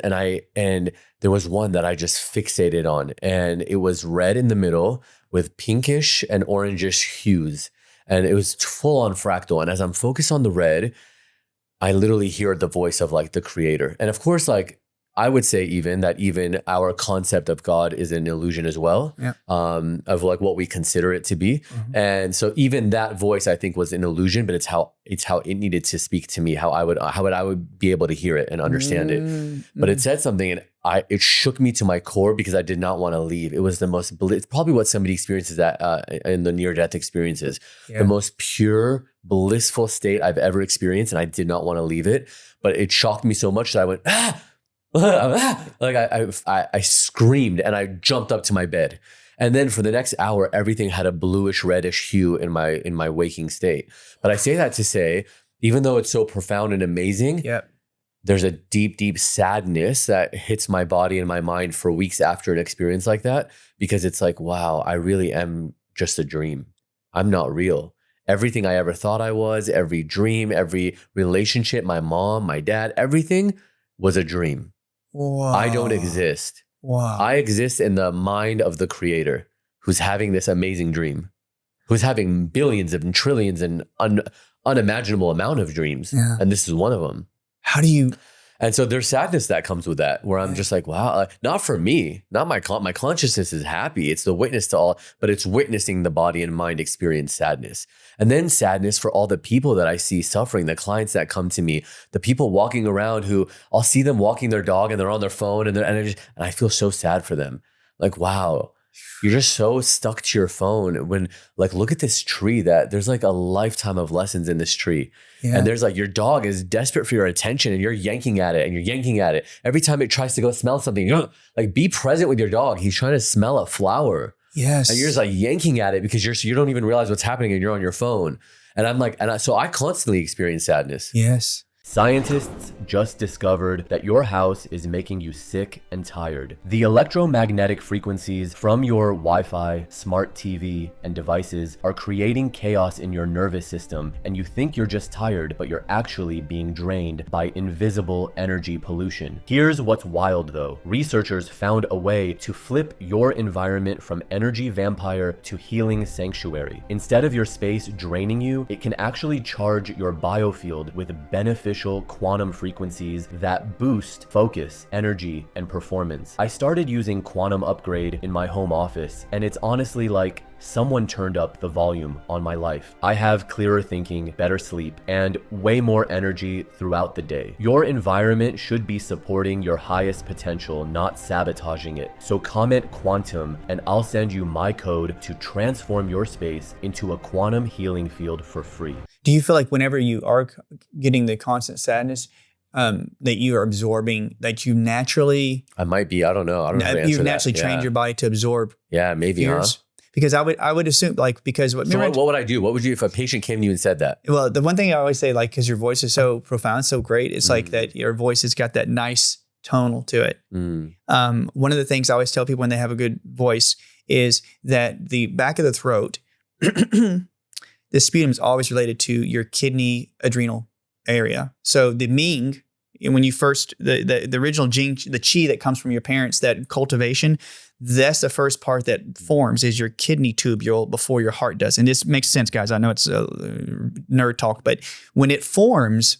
[SPEAKER 1] and there was one that I just fixated on, and it was red in the middle with pinkish and orangish hues, and it was full on fractal. And as I'm focused on the red, I literally hear the voice of like the creator. And of course, like I would say even our concept of God is an illusion as well, of like what we consider it to be. And so even that voice, I think, was an illusion, but it's how it needed to speak to me, how I would be able to hear it and understand it. But it said something, and it shook me to my core because I did not want to leave. It was the most, it's probably what somebody experiences in the near-death experiences, the most pure, blissful state I've ever experienced, and I did not want to leave it. But it shocked me so much that I went, like I screamed and I jumped up to my bed. And then for the next hour, everything had a bluish reddish hue in my waking state. But I say that to say, even though it's so profound and amazing, there's a deep, deep sadness that hits my body and my mind for weeks after an experience like that, because it's like, wow, I really am just a dream. I'm not real. Everything I ever thought I was, every dream, every relationship, my mom, my dad, everything was a dream.
[SPEAKER 2] Wow.
[SPEAKER 1] I don't exist.
[SPEAKER 2] Wow.
[SPEAKER 1] I exist in the mind of the creator who's having this amazing dream, who's having billions and trillions and unimaginable amount of dreams. And this is one of them.
[SPEAKER 2] How do you...
[SPEAKER 1] And so there's sadness that comes with that, where I'm just like, wow, not for me, not my consciousness is happy. It's the witness to all, but it's witnessing the body and mind experience sadness. And then sadness for all the people that I see suffering, the clients that come to me, the people walking around who I'll see them walking their dog and they're on their phone and I feel so sad for them. Like, wow, you're just so stuck to your phone when, like, look at this tree that there's like a lifetime of lessons in this tree. And there's like, your dog is desperate for your attention and you're yanking at it and you're yanking at it. Every time it tries to go smell something, like, be present with your dog. He's trying to smell a flower.
[SPEAKER 2] Yes.
[SPEAKER 1] And you're just like yanking at it because you don't even realize what's happening and you're on your phone. And I'm like, so I constantly experience sadness.
[SPEAKER 2] Yes.
[SPEAKER 4] Scientists just discovered that your house is making you sick and tired. The electromagnetic frequencies from your Wi-Fi, smart TV, and devices are creating chaos in your nervous system, and you think you're just tired, but you're actually being drained by invisible energy pollution. Here's what's wild though. Researchers found a way to flip your environment from energy vampire to healing sanctuary. Instead of your space draining you, it can actually charge your biofield with beneficial quantum frequencies that boost focus, energy, and performance. I started using Quantum Upgrade in my home office, and it's honestly like someone turned up the volume on my life. I have clearer thinking, better sleep, and way more energy throughout the day. Your environment should be supporting your highest potential, not sabotaging it. So comment quantum and I'll send you my code to transform your space into a quantum healing field for free.
[SPEAKER 2] Do you feel like whenever you are getting the constant sadness, that you are absorbing, that you naturally...
[SPEAKER 1] I might be, I don't know. I don't know how to answer
[SPEAKER 2] you've naturally
[SPEAKER 1] that.
[SPEAKER 2] trained your body to absorb
[SPEAKER 1] maybe,
[SPEAKER 2] fears? Because I would assume, like, because...
[SPEAKER 1] what would I do? What would you, if a patient came to you and said that?
[SPEAKER 2] Well, the one thing I always say, like, because your voice is so profound, so great, it's like that your voice has got that nice tonal to it. One of the things I always tell people when they have a good voice is that the back of the throat, the sputum is always related to your kidney adrenal area. So the Ming, when you first, the original gene, the chi that comes from your parents, that cultivation, that's the first part that forms is your kidney tubule before your heart does. And this makes sense, guys. I know it's nerd talk, but when it forms,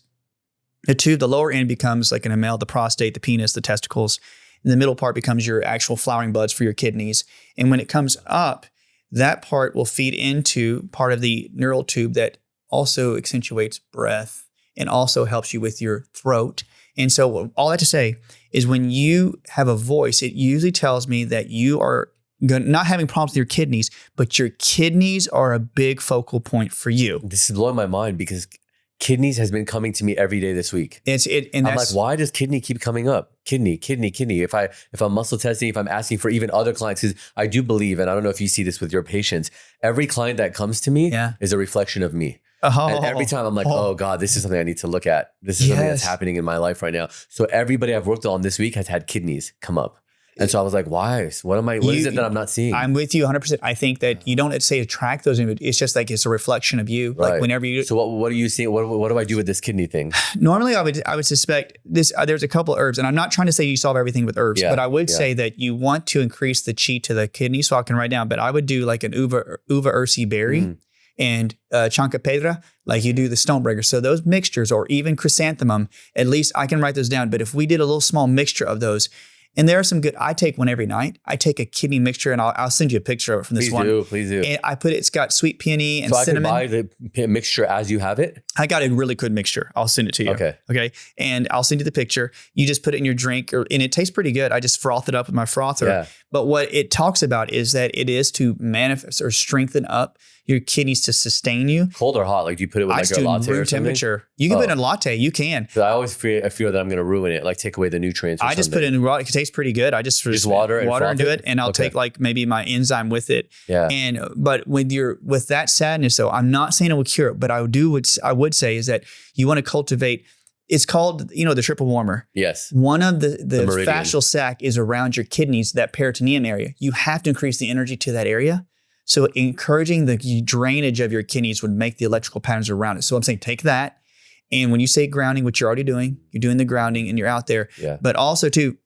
[SPEAKER 2] the tube, the lower end becomes like in a male, the prostate, the penis, the testicles, and the middle part becomes your actual flowering buds for your kidneys. And when it comes up, that part will feed into part of the neural tube that also accentuates breath and also helps you with your throat. And so all that to say is when you have a voice, it usually tells me that you are not having problems with your kidneys, but your kidneys are a big focal point for you.
[SPEAKER 1] This is blowing my mind because kidneys has been coming to me every day this week.
[SPEAKER 2] And
[SPEAKER 1] I'm like, why does kidney keep coming up? Kidney. If I'm muscle testing, if I'm asking for even other clients, because I do believe, and I don't know if you see this with your patients, every client that comes to me is a reflection of me. And every time I'm like, oh God, this is something I need to look at. This is something that's happening in my life right now. So everybody I've worked on this week has had kidneys come up. And so I was like, why? What is it that I'm not seeing?
[SPEAKER 2] I'm with you 100%. I think that you don't say attract those images. It's just like it's a reflection of you.
[SPEAKER 1] Right.
[SPEAKER 2] Like whenever you...
[SPEAKER 1] So what are you seeing? What do I do with this kidney thing?
[SPEAKER 2] Normally I would suspect this, there's a couple of herbs, and I'm not trying to say you solve everything with herbs, but I would say that you want to increase the chi to the kidney, so I can write down, but I would do like an uva ursi berry. and chancapedra, like you do the stonebreaker. So those mixtures, or even chrysanthemum, at least I can write those down. But if we did a little small mixture of those, and there are some good, I take one every night. I take a kidney mixture, and I'll send you a picture of it from this one.
[SPEAKER 1] Please do.
[SPEAKER 2] And I put it's got sweet peony and
[SPEAKER 1] so
[SPEAKER 2] cinnamon.
[SPEAKER 1] I can buy the mixture as you have it?
[SPEAKER 2] I got a really good mixture. I'll send it to you. Okay. And I'll send you the picture. You just put it in your drink, and it tastes pretty good. I just froth it up with my frother.
[SPEAKER 1] Yeah.
[SPEAKER 2] But what it talks about is that it is to manifest or strengthen up your kidneys to sustain you.
[SPEAKER 1] Cold or hot? Like, do you put it with like a latte
[SPEAKER 2] room
[SPEAKER 1] or something?
[SPEAKER 2] temperature. You can put it in a latte. You can.
[SPEAKER 1] I always fear that I'm going to ruin it, like take away the nutrients.
[SPEAKER 2] I just put it in raw. It tastes pretty good. I just
[SPEAKER 1] water
[SPEAKER 2] and do it, and I'll take like maybe my enzyme with it.
[SPEAKER 1] Yeah.
[SPEAKER 2] But with that sadness though, I'm not saying it will cure it, but I would say is that you want to cultivate. It's called, the triple warmer.
[SPEAKER 1] Yes.
[SPEAKER 2] One of the fascial sac is around your kidneys, that peritoneum area. You have to increase the energy to that area. So encouraging the drainage of your kidneys would make the electrical patterns around it. So I'm saying take that. And when you say grounding, which you're already doing, you're doing the grounding and you're out there.
[SPEAKER 1] Yeah.
[SPEAKER 2] But also too,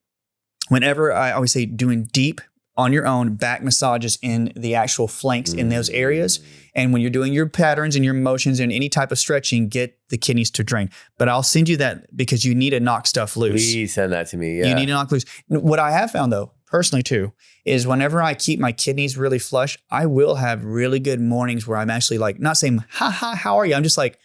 [SPEAKER 2] whenever I always say doing deep on your own back massages in the actual flanks in those areas. And when you're doing your patterns and your motions and any type of stretching, get the kidneys to drain. But I'll send you that because you need to knock stuff loose.
[SPEAKER 1] Please send that to me. Yeah.
[SPEAKER 2] You need to knock loose. What I have found though, personally too, is whenever I keep my kidneys really flush, I will have really good mornings where I'm actually like, not saying, how are you? I'm just like,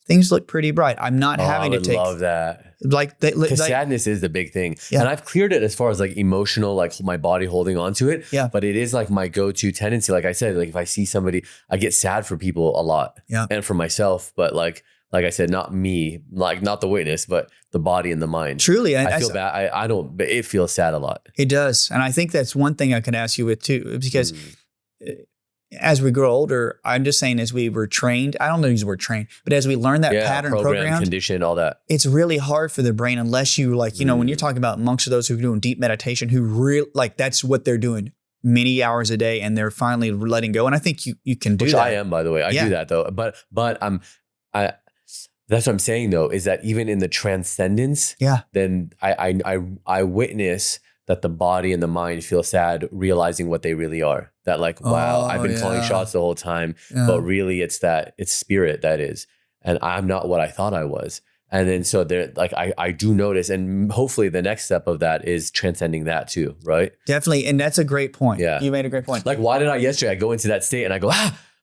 [SPEAKER 2] things look pretty bright. I'm not having to take.
[SPEAKER 1] I love that.
[SPEAKER 2] Because
[SPEAKER 1] sadness is the big thing.
[SPEAKER 2] Yeah.
[SPEAKER 1] And I've cleared it as far as like emotional, like my body holding on to it.
[SPEAKER 2] Yeah.
[SPEAKER 1] But it is like my go-to tendency. Like I said, like if I see somebody, I get sad for people a lot.
[SPEAKER 2] Yeah.
[SPEAKER 1] And for myself, but like I said, not me, like not the witness, but the body and the mind.
[SPEAKER 2] Truly.
[SPEAKER 1] I feel bad. I don't, but it feels sad a lot.
[SPEAKER 2] It does. And I think that's one thing I can ask you with too, because as we grow older, I'm just saying as we were trained, I don't know use the word trained, but as we learn that pattern program,
[SPEAKER 1] condition, all that.
[SPEAKER 2] It's really hard for the brain unless you like, when you're talking about monks or those who are doing deep meditation, who really like that's what they're doing many hours a day and they're finally letting go. And I think you can do that.
[SPEAKER 1] I am, by the way. I do that though. But that's what I'm saying though, is that even in the transcendence, then I witness that the body and the mind feel sad, realizing what they really are. That like, wow, I've been calling shots the whole time, but really it's spirit that is. And I'm not what I thought I was. And then so there, like I do notice, and hopefully the next step of that is transcending that too, right?
[SPEAKER 2] Definitely. And that's a great point.
[SPEAKER 1] Yeah.
[SPEAKER 2] You made a great point.
[SPEAKER 1] Like why did I go into that state and I go,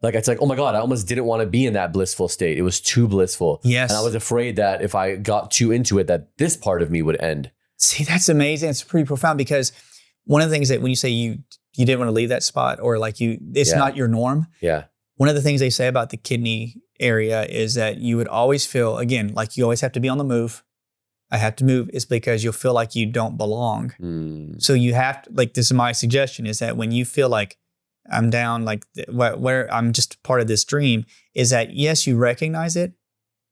[SPEAKER 1] like, it's like, oh my God, I almost didn't want to be in that blissful state. It was too blissful.
[SPEAKER 2] Yes.
[SPEAKER 1] And I was afraid that if I got too into it, that this part of me would end.
[SPEAKER 2] See, that's amazing. It's pretty profound because one of the things that when you say you didn't want to leave that spot or like it's not your norm.
[SPEAKER 1] Yeah.
[SPEAKER 2] One of the things they say about the kidney area is that you would always feel, again, like you always have to be on the move. I have to move. It's because you'll feel like you don't belong. So you have to, like, this is my suggestion is that when you feel like I'm down, like where I'm just part of this dream is that, yes, you recognize it.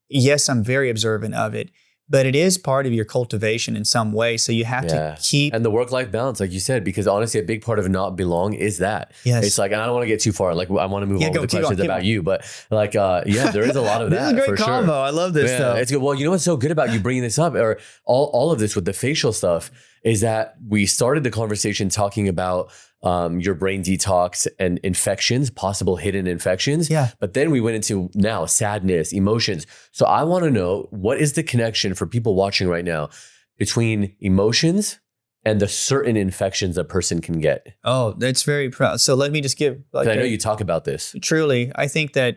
[SPEAKER 2] Yes, I'm very observant of it. But it is part of your cultivation in some way. So you have to keep. And
[SPEAKER 1] the work-life balance, like you said, because honestly, a big part of not belong is that.
[SPEAKER 2] Yes.
[SPEAKER 1] It's like, and I don't want to get too far. Like I want to move on with the questions about you, but like, there is a lot of that.
[SPEAKER 2] This is a great combo. Sure. I love this stuff.
[SPEAKER 1] It's good. Well, you know what's so good about you bringing this up or all of this with the facial stuff is that we started the conversation talking about your brain detox and infections, possible hidden infections.
[SPEAKER 2] Yeah.
[SPEAKER 1] But then we went into now sadness, emotions. So I want to know, what is the connection for people watching right now between emotions and the certain infections a person can get?
[SPEAKER 2] Oh, that's very proud. So let me just give.
[SPEAKER 1] Like, I know you talk about this.
[SPEAKER 2] Truly, I think that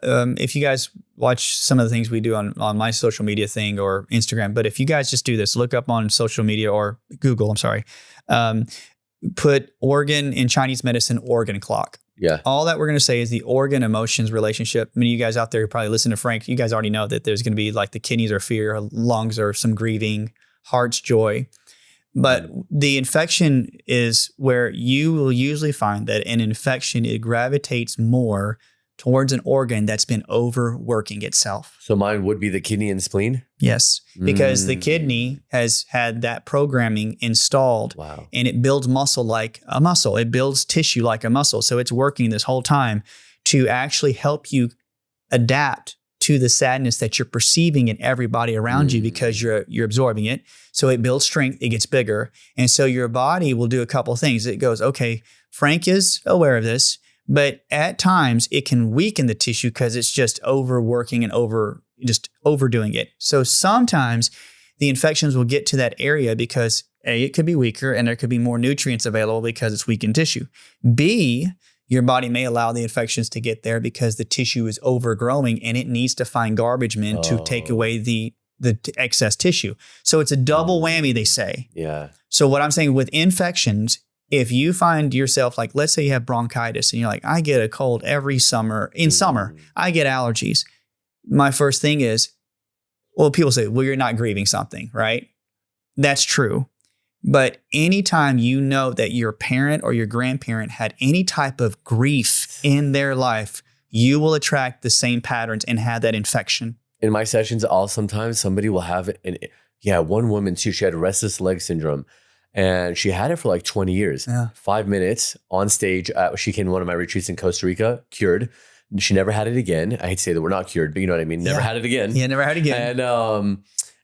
[SPEAKER 2] if you guys watch some of the things we do on my social media thing or Instagram, but if you guys just do this, look up on social media or Google, put organ in Chinese medicine, organ clock.
[SPEAKER 1] Yeah.
[SPEAKER 2] All that we're going to say is the organ emotions relationship. I mean, you guys out there who probably listen to Frank, you guys already know that there's going to be like the kidneys are fear, lungs are some grieving, heart's joy. But the infection is where you will usually find that an infection, it gravitates more towards an organ that's been overworking itself.
[SPEAKER 1] So mine would be the kidney and spleen?
[SPEAKER 2] Yes, because the kidney has had that programming installed.
[SPEAKER 1] Wow.
[SPEAKER 2] And it builds muscle like a muscle. It builds tissue like a muscle. So it's working this whole time to actually help you adapt to the sadness that you're perceiving in everybody around you because you're absorbing it. So it builds strength, it gets bigger. And so your body will do a couple of things. It goes, okay, Frank is aware of this, But at times it can weaken the tissue because it's just overworking and overdoing it. So sometimes the infections will get to that area because A, it could be weaker and there could be more nutrients available because it's weakened tissue. B, your body may allow the infections to get there because the tissue is overgrowing and it needs to find garbage men to take away the excess tissue. So it's a double whammy, they say.
[SPEAKER 1] Yeah.
[SPEAKER 2] So what I'm saying with infections, if you find yourself like, let's say you have bronchitis and you're like, I get a cold every summer. In summer, I get allergies. My first thing is, well, people say, well, you're not grieving something, right? That's true. But anytime you know that your parent or your grandparent had any type of grief in their life, you will attract the same patterns and have that infection.
[SPEAKER 1] In my sessions, sometimes somebody will have one woman too, she had restless leg syndrome and she had it for like 20 years. Yeah. 5 minutes on stage. She came to one of my retreats in Costa Rica, cured. She never had it again. I hate to say that we're not cured, but you know what I mean? Never had it again.
[SPEAKER 2] Yeah, never had it again.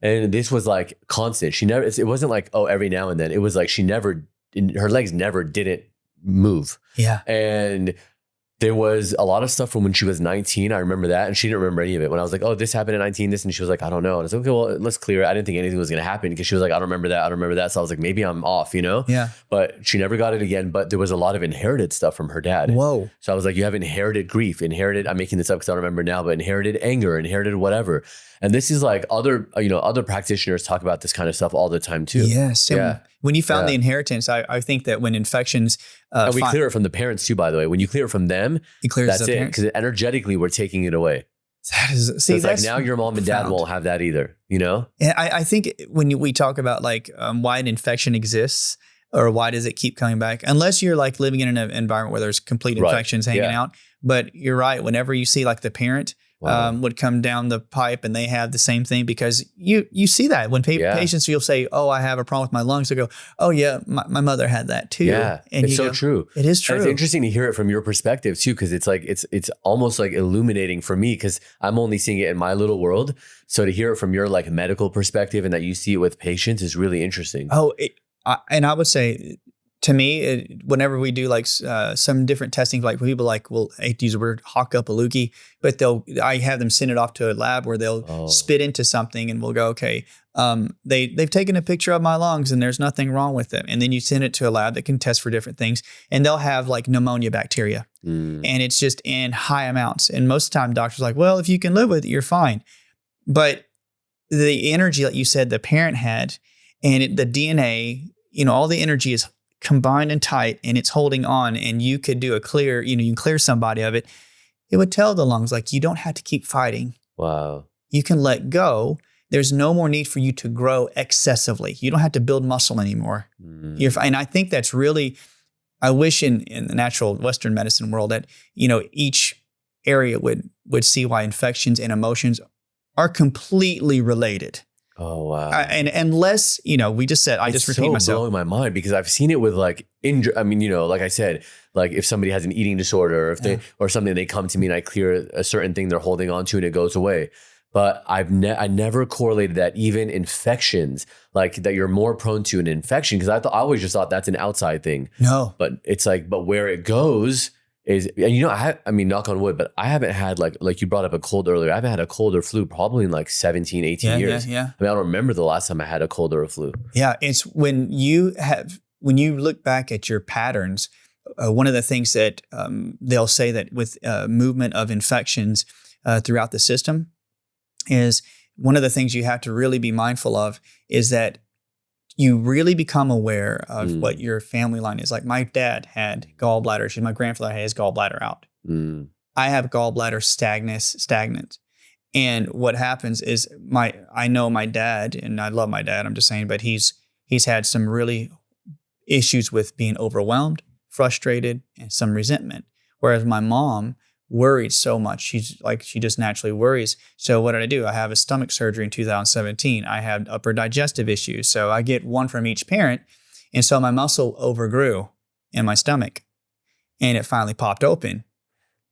[SPEAKER 1] And this was like constant. It wasn't like, every now and then. It was like her legs never didn't move.
[SPEAKER 2] Yeah.
[SPEAKER 1] And there was a lot of stuff from when she was 19. I remember that. And she didn't remember any of it. When I was like, this happened at 19, this. And she was like, I don't know. And I was like, okay, well, let's clear it. I didn't think anything was going to happen because she was like, I don't remember that. I don't remember that. So I was like, maybe I'm off, you know?
[SPEAKER 2] Yeah.
[SPEAKER 1] But she never got it again. But there was a lot of inherited stuff from her dad.
[SPEAKER 2] Whoa.
[SPEAKER 1] So I was like, you have inherited grief, I'm making this up because I don't remember now, but inherited anger, inherited whatever. And this is like other practitioners talk about this kind of stuff all the time too.
[SPEAKER 2] Yes. Yeah. When you found the inheritance, I think that when infections,
[SPEAKER 1] and we clear it from the parents too, by the way. When you clear it from them, that's it. Because energetically, we're taking it away. That's like now your mom and dad won't have that either, you know?
[SPEAKER 2] And I think when we talk about like why an infection exists or why does it keep coming back, unless you're like living in an environment where there's complete infections hanging out. But you're right. Whenever you see like the parent would come down the pipe and they have the same thing, because you see that when patients, you'll say, I have a problem with my lungs. They go, yeah, my mother had that too.
[SPEAKER 1] Yeah,
[SPEAKER 2] and
[SPEAKER 1] it's so true.
[SPEAKER 2] It is true.
[SPEAKER 1] And it's interesting to hear it from your perspective too, because it's like, it's almost like illuminating for me because I'm only seeing it in my little world. So to hear it from your like medical perspective and that you see it with patients is really interesting.
[SPEAKER 2] And I would say, to me, whenever we do like some different testing, like people I hate to use the word hawk up a loogie, but I have them send it off to a lab where they'll spit into something and we'll go, okay, they've taken a picture of my lungs and there's nothing wrong with them. And then you send it to a lab that can test for different things and they'll have like pneumonia bacteria and it's just in high amounts. And most of the time doctors are like, well, if you can live with it, you're fine. But the energy, like you said, the parent had and the DNA, all the energy is combined and tight and it's holding on and you could do a clear, you can clear somebody of it. It would tell the lungs, like, you don't have to keep fighting.
[SPEAKER 1] Wow. You
[SPEAKER 2] can let go. There's no more need for you to grow excessively. You don't have to build muscle anymore. And I think that's really, I wish in the natural Western medicine world that, each area would see why infections and emotions are completely related.
[SPEAKER 1] Oh, wow.
[SPEAKER 2] And unless, we just said, I just repeat myself. It's so
[SPEAKER 1] blowing my mind because I've seen it with like, like I said, like if somebody has an eating disorder or something, they come to me and I clear a certain thing they're holding on to and it goes away. But I never correlated that even infections, like that you're more prone to an infection because I always just thought that's an outside thing.
[SPEAKER 2] No.
[SPEAKER 1] But it's like, but where it goes is, and I mean, knock on wood, but I haven't had like you brought up a cold earlier. I haven't had a cold or flu probably in like 17, 18 years.
[SPEAKER 2] Yeah.
[SPEAKER 1] I mean, I don't remember the last time I had a cold or a flu.
[SPEAKER 2] Yeah. It's when you look back at your patterns, one of the things that they'll say that with movement of infections throughout the system is one of the things you have to really be mindful of is that you really become aware of what your family line is. Like my dad had gallbladder issues. My grandfather had his gallbladder out. I have gallbladder stagnant. And what happens is I know my dad, and I love my dad, I'm just saying, but he's had some really issues with being overwhelmed, frustrated, and some resentment. Whereas my mom worried so much. She just naturally worries. So what did I do? I have a stomach surgery in 2017. I had upper digestive issues. So I get one from each parent. And so my muscle overgrew in my stomach and it finally popped open.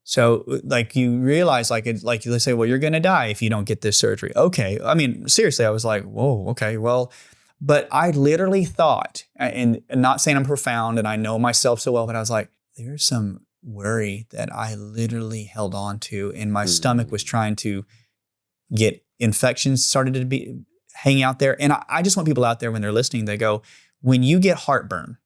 [SPEAKER 2] So like you realize like they say, well, you're going to die if you don't get this surgery. Okay. I mean, seriously, I was like, whoa, okay, well, but I literally thought, and not saying I'm profound and I know myself so well, but I was like, there's some worry that I literally held on to, and my stomach was trying to get infections started to be hanging out there. And I just want people out there when they're listening, they go, when you get heartburn,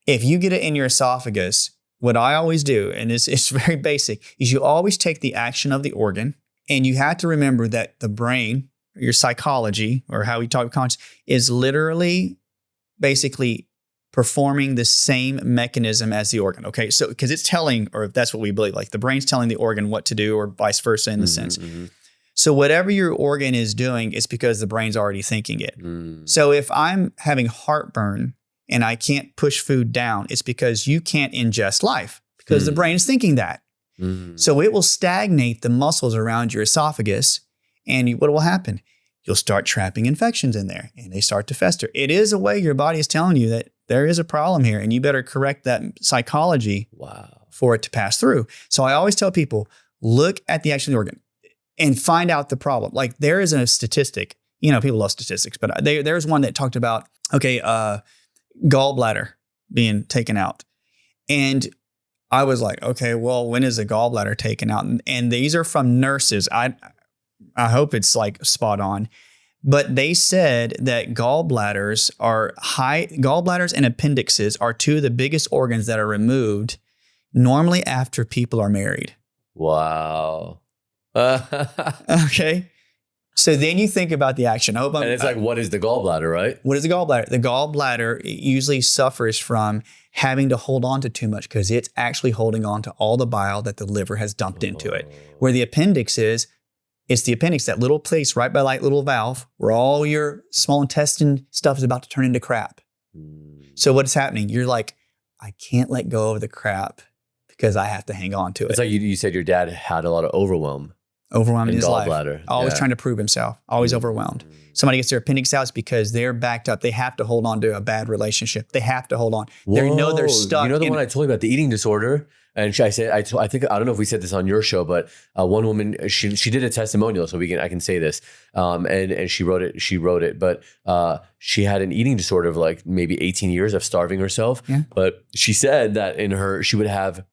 [SPEAKER 2] if you get it in your esophagus, what I always do, and it's very basic, is you always take the action of the organ, and you have to remember that the brain, your psychology, or how we talk about conscious, is literally basically performing the same mechanism as the organ. Okay, so because it's telling, or that's what we believe, like the brain's telling the organ what to do, or vice versa in the sense. So whatever your organ is doing, it's because the brain's already thinking it. So if I'm having heartburn and I can't push food down, it's because you can't ingest life, because the brain is thinking that. So it will stagnate the muscles around your esophagus, and what will happen? You'll start trapping infections in there, and they start to fester. It is a way your body is telling you that there is a problem here, and you better correct that psychology for it to pass through. So I always tell people, look at the action of the organ and find out the problem. Like there is a statistic, you know, people love statistics, but there's one that talked about, gallbladder being taken out. And I was like, okay, well, when is a gallbladder taken out? And these are from nurses. I hope it's like spot on. But they said that gallbladders and appendixes are two of the biggest organs that are removed normally after people are married.
[SPEAKER 1] Wow.
[SPEAKER 2] Okay. So then you think about the action. And
[SPEAKER 1] it's like, what is the gallbladder, right?
[SPEAKER 2] What is the gallbladder? The gallbladder usually suffers from having to hold on to too much, because it's actually holding on to all the bile that the liver has dumped into it. Where the appendix is, it's the appendix, that little place right by that little valve where all your small intestine stuff is about to turn into crap. So what's happening? You're like, I can't let go of the crap because I have to hang on to it.
[SPEAKER 1] It's like you said your dad had a lot of overwhelmed
[SPEAKER 2] in his life. Always
[SPEAKER 1] Yeah.
[SPEAKER 2] trying to prove himself. Always overwhelmed. Somebody gets their appendix out, it's because they're backed up. They have to hold on to a bad relationship. They have to hold on. They know they're stuck.
[SPEAKER 1] You know the one I told you about, the eating disorder? And I think, I don't know if we said this on your show, but one woman, she did a testimonial, so I can say this. And she wrote it, but she had an eating disorder of like maybe 18 years of starving herself. Yeah. But she said that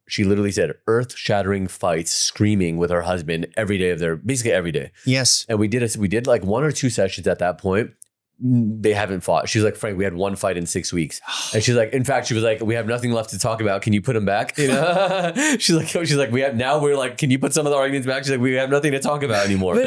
[SPEAKER 1] she literally said earth-shattering fights, screaming with her husband basically every day.
[SPEAKER 2] Yes.
[SPEAKER 1] And we did like 1 or 2 sessions at that point. They haven't fought. She's like, Frank, we had 1 fight in 6 weeks. And she's like, in fact, she was like, we have nothing left to talk about. Can you put them back? You know? she's like, we're like, can you put some of the arguments back? She's like, we have nothing to talk about anymore. But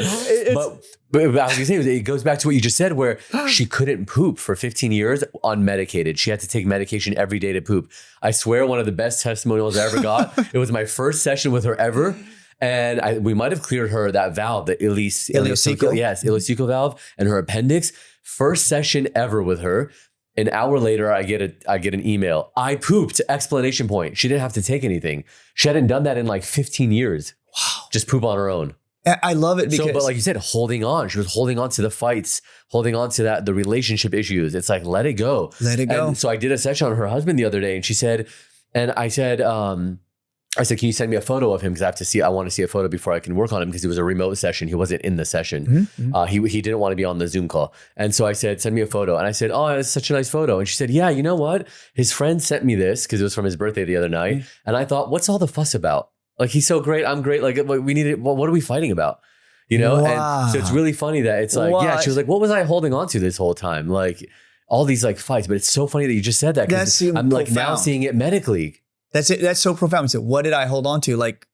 [SPEAKER 1] I was gonna say, it goes back to what you just said, where she couldn't poop for 15 years unmedicated. She had to take medication every day to poop. I swear, one of the best testimonials I ever got. It was my first session with her ever. And we might have cleared her that valve, the ileocecal. Yes, ileocecal valve, and her appendix. First session ever with her. An hour later, I get an email. I pooped! ! She didn't have to take anything. She hadn't done that in like 15 years. Wow. Just poop on her own.
[SPEAKER 2] I love it because,
[SPEAKER 1] but like you said, holding on. She was holding on to the fights, holding on to the relationship issues. It's like, let it go.
[SPEAKER 2] Let it go.
[SPEAKER 1] And so I did a session on her husband the other day, and she said, and I said, can you send me a photo of him? Because I want to see a photo before I can work on him, because it was a remote session. He wasn't in the session. He didn't want to be on the Zoom call. And so I said, send me a photo. And I said, oh, it's such a nice photo. And she said, yeah, you know what? His friend sent me this because it was from his birthday the other night. And I thought, what's all the fuss about? Like, he's so great. I'm great. Like, we need it. What are we fighting about? You know?
[SPEAKER 2] Wow.
[SPEAKER 1] And so it's really funny that it's like, yeah, she was like, what was I holding on to this whole time? Like all these like fights. But it's so funny that you just said that, because I'm like now seeing it medically.
[SPEAKER 2] That's it. That's so profound. So what did I hold on to? Like,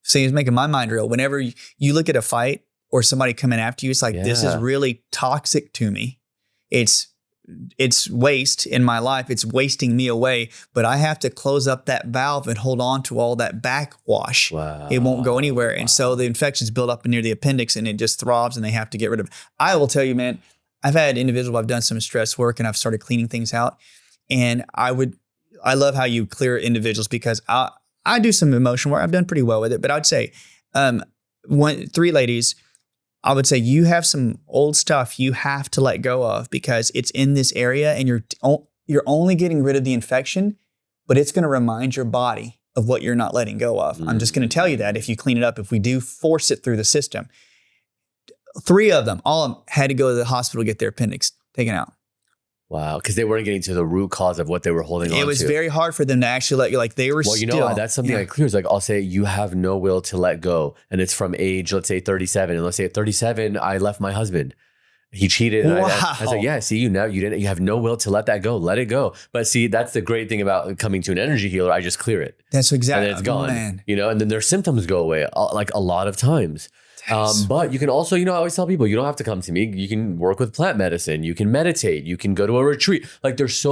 [SPEAKER 2] see, it's making my mind real. Whenever you look at a fight or somebody coming after you, it's like, this is really toxic to me. It's waste in my life. It's wasting me away. But I have to close up that valve and hold on to all that backwash.
[SPEAKER 1] Wow.
[SPEAKER 2] It won't go anywhere. And so the infections build up near the appendix, and it just throbs, and they have to get rid of it. I will tell you, man, I've had individuals, I've done some stress work, and I've started cleaning things out. And I love how you clear individuals, because I do some emotion work. I've done pretty well with it, but I'd say 3 ladies, I would say you have some old stuff you have to let go of, because it's in this area, and you're only getting rid of the infection, but it's going to remind your body of what you're not letting go of. I'm just going to tell you that if you clean it up, if we do force it through the system. 3 of them, all of them had to go to the hospital to get their appendix taken out.
[SPEAKER 1] Wow. Because they weren't getting to the root cause of what they were holding on to.
[SPEAKER 2] It was very hard for them to actually let you, like they were
[SPEAKER 1] well, you know, that's something I clear is like, I'll say you have no will to let go. And it's from age, let's say 37. And let's say at 37, I left my husband. He cheated. And I was like, yeah, see, you have no will to let that go. Let it go. But see, that's the great thing about coming to an energy healer. I just clear it.
[SPEAKER 2] That's exactly.
[SPEAKER 1] And it's gone, you know, and then their symptoms go away like a lot of times. But you can also, you know, I always tell people, you don't have to come to me. You can work with plant medicine. You can meditate. You can go to a retreat. Like there's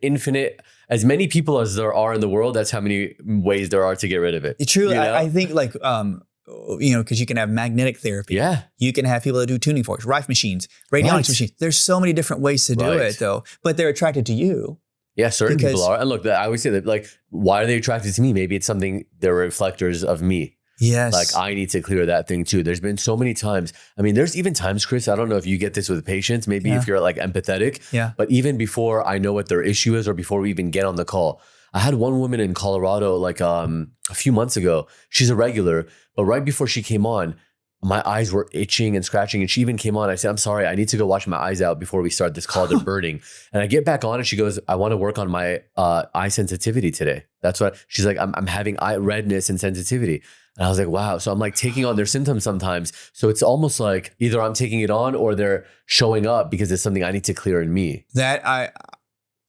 [SPEAKER 1] infinite, as many people as there are in the world. That's how many ways there are to get rid of it.
[SPEAKER 2] It's true.
[SPEAKER 1] You know?
[SPEAKER 2] I think like, you know, because you can have magnetic therapy.
[SPEAKER 1] Yeah.
[SPEAKER 2] You can have people that do tuning forks, Rife machines, radionics machines. There's so many different ways to do it though, but they're attracted to you.
[SPEAKER 1] Yeah, certain people are. And look, I always say that, like, why are they attracted to me? Maybe it's something, they're reflectors of me.
[SPEAKER 2] Yes.
[SPEAKER 1] Like I need to clear that thing too. There's been so many times. I mean, there's even times, Chris, I don't know if you get this with patients, maybe if you're like empathetic, but even before I know what their issue is or before we even get on the call, I had one woman in Colorado, like a few months ago, she's a regular, but right before she came on, my eyes were itching and scratching. And she even came on. I said, I'm sorry, I need to go wash my eyes out before we start this call. They're burning. And I get back on and she goes, I want to work on my eye sensitivity today. That's what she's like, I'm having eye redness and sensitivity. And I was like, wow. So I'm like taking on their symptoms sometimes. So it's almost like either I'm taking it on or they're showing up because it's something I need to clear in me.
[SPEAKER 2] That I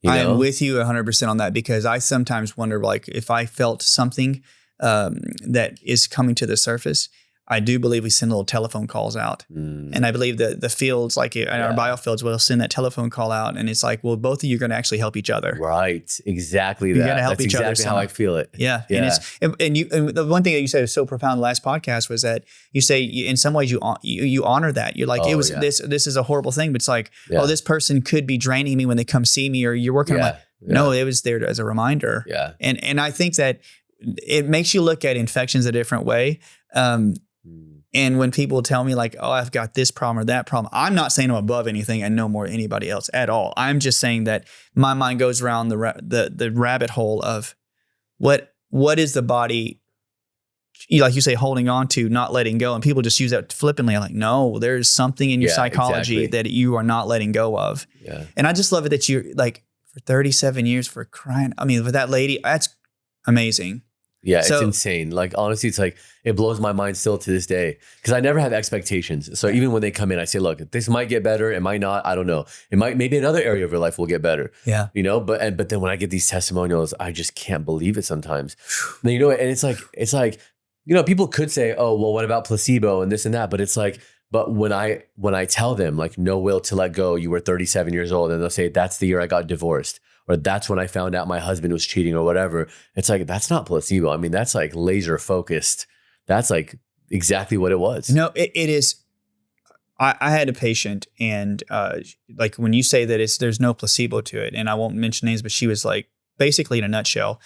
[SPEAKER 2] am with you 100% on that, because I sometimes wonder, like, if I felt something that is coming to the surface, I do believe we send little telephone calls out. And I believe that the fields, like in our biofields, will send that telephone call out. And it's like, well, both of you are going to actually help each other.
[SPEAKER 1] Right. Exactly.
[SPEAKER 2] You're going to help each other.
[SPEAKER 1] That's exactly how I feel it.
[SPEAKER 2] Yeah. And the one thing that you said is so profound in the last podcast was that you say, in some ways you honor that. You're like, this is a horrible thing, but it's like, oh, this person could be draining me when they come see me, or you're working on my, no, it was there as a reminder.
[SPEAKER 1] Yeah.
[SPEAKER 2] And I think that it makes you look at infections a different way. And when people tell me like, oh, I've got this problem or that problem, I'm not saying I'm above anything and know more than anybody else at all. I'm just saying that my mind goes around the rabbit hole of what is the body, like you say, holding on to, not letting go. And people just use that flippantly. I'm like, no, there's something in your psychology that you are not letting go of. Yeah. And I just love it that you're like, for 37 years, for crying. I mean, with that lady, that's amazing.
[SPEAKER 1] Yeah, it's insane. Like, honestly, it's like, it blows my mind still to this day, because I never have expectations. So even when they come in, I say, look, this might get better. It might not. I don't know. It might, maybe another area of your life will get better. Yeah. You know, but then when I get these testimonials, I just can't believe it sometimes. And, you know, and it's like, you know, people could say, oh, well, what about placebo and this and that? But it's like, but when I tell them like, no will to let go, you were 37 years old, and they'll say, that's the year I got divorced, or that's when I found out my husband was cheating, or whatever. It's like, that's not placebo. I mean, that's like laser focused. That's like exactly what it was.
[SPEAKER 2] No, it is. I had a patient, and like when you say that there's no placebo to it, and I won't mention names, but she was like, basically in a nutshell,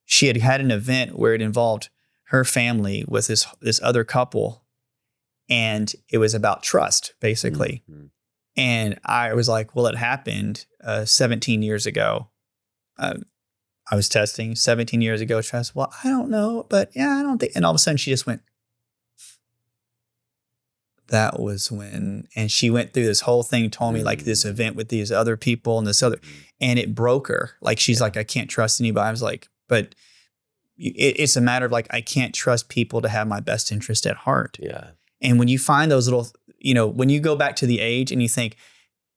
[SPEAKER 2] she had an event where it involved her family with this other couple, and it was about trust, basically. Mm-hmm. And I was like, well, it happened 17 years ago. I was testing 17 years ago. Trust. Well, I don't know, but yeah, I don't think. And all of a sudden she just went, that was when, and she went through this whole thing, told me like this event with these other people and this other, and it broke her. Like, she's like, I can't trust anybody. I was like, but it's a matter of like, I can't trust people to have my best interest at heart. Yeah. And when you find those little, you know, when you go back to the age and you think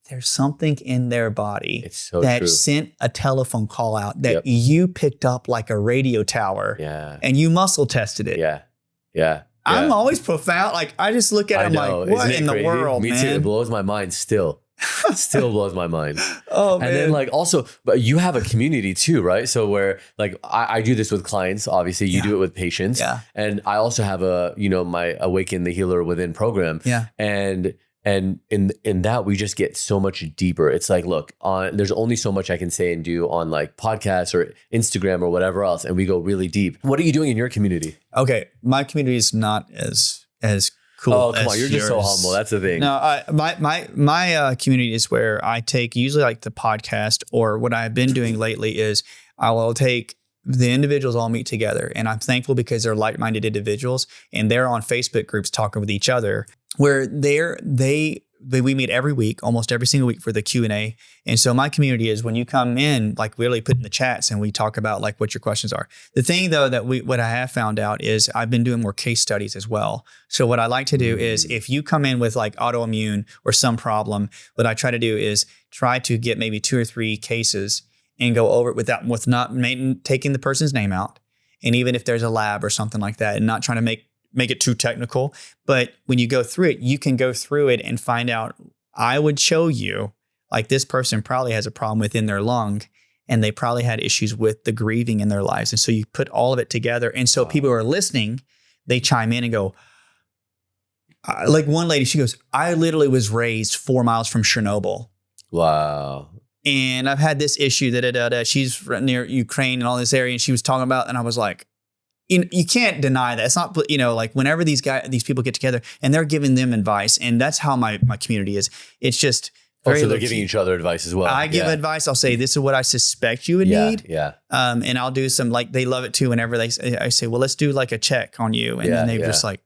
[SPEAKER 2] there's something in their body that sent a telephone call out that you picked up like a radio tower, and you muscle tested it. Yeah. Yeah. I'm always profound. Like, I just look at it, I'm like, what in the world, man? Me too.
[SPEAKER 1] It blows my mind still. Still blows my mind. Oh, man. And then like also, but you have a community too, right? So where like I do this with clients, obviously you do it with patients. Yeah. And I also have my Awaken the Healer Within program. Yeah. And in that we just get so much deeper. It's like, look, there's only so much I can say and do on like podcasts or Instagram or whatever else. And we go really deep. What are you doing in your community?
[SPEAKER 2] Okay. My community is not as cool.
[SPEAKER 1] Oh, come on. You're just so humble. That's the thing.
[SPEAKER 2] No, my community is where I take usually like the podcast, or what I've been doing lately is I will take the individuals all meet together, and I'm thankful because they're like-minded individuals, and they're on Facebook groups talking with each other, where they we meet every week, almost every single week for the Q&A. And so my community is when you come in, like we really put in the chats and we talk about like what your questions are. The thing though, what I have found out is I've been doing more case studies as well. So what I like to do is if you come in with like autoimmune or some problem, what I try to do is try to get maybe 2 or 3 cases and go over it with not taking the person's name out. And even if there's a lab or something like that, and not trying to make it too technical, but when you go through it, you can go through it and find out, I would show you like this person probably has a problem within their lung and they probably had issues with the grieving in their lives. And so you put all of it together. And so people who are listening, they chime in and go, like one lady, she goes, I literally was raised 4 miles from Chernobyl.
[SPEAKER 1] Wow.
[SPEAKER 2] And I've had this issue she's near Ukraine and all this area. And she was talking about, and I was like, you can't deny that. It's not, like whenever these people get together and they're giving them advice, and that's how my community is. It's just very
[SPEAKER 1] so they're giving each other advice as well.
[SPEAKER 2] I give advice. I'll say, this is what I suspect you would need.
[SPEAKER 1] Yeah.
[SPEAKER 2] And I'll do some, like, they love it too. Whenever I say, well, let's do like a check on you. And then they're just like,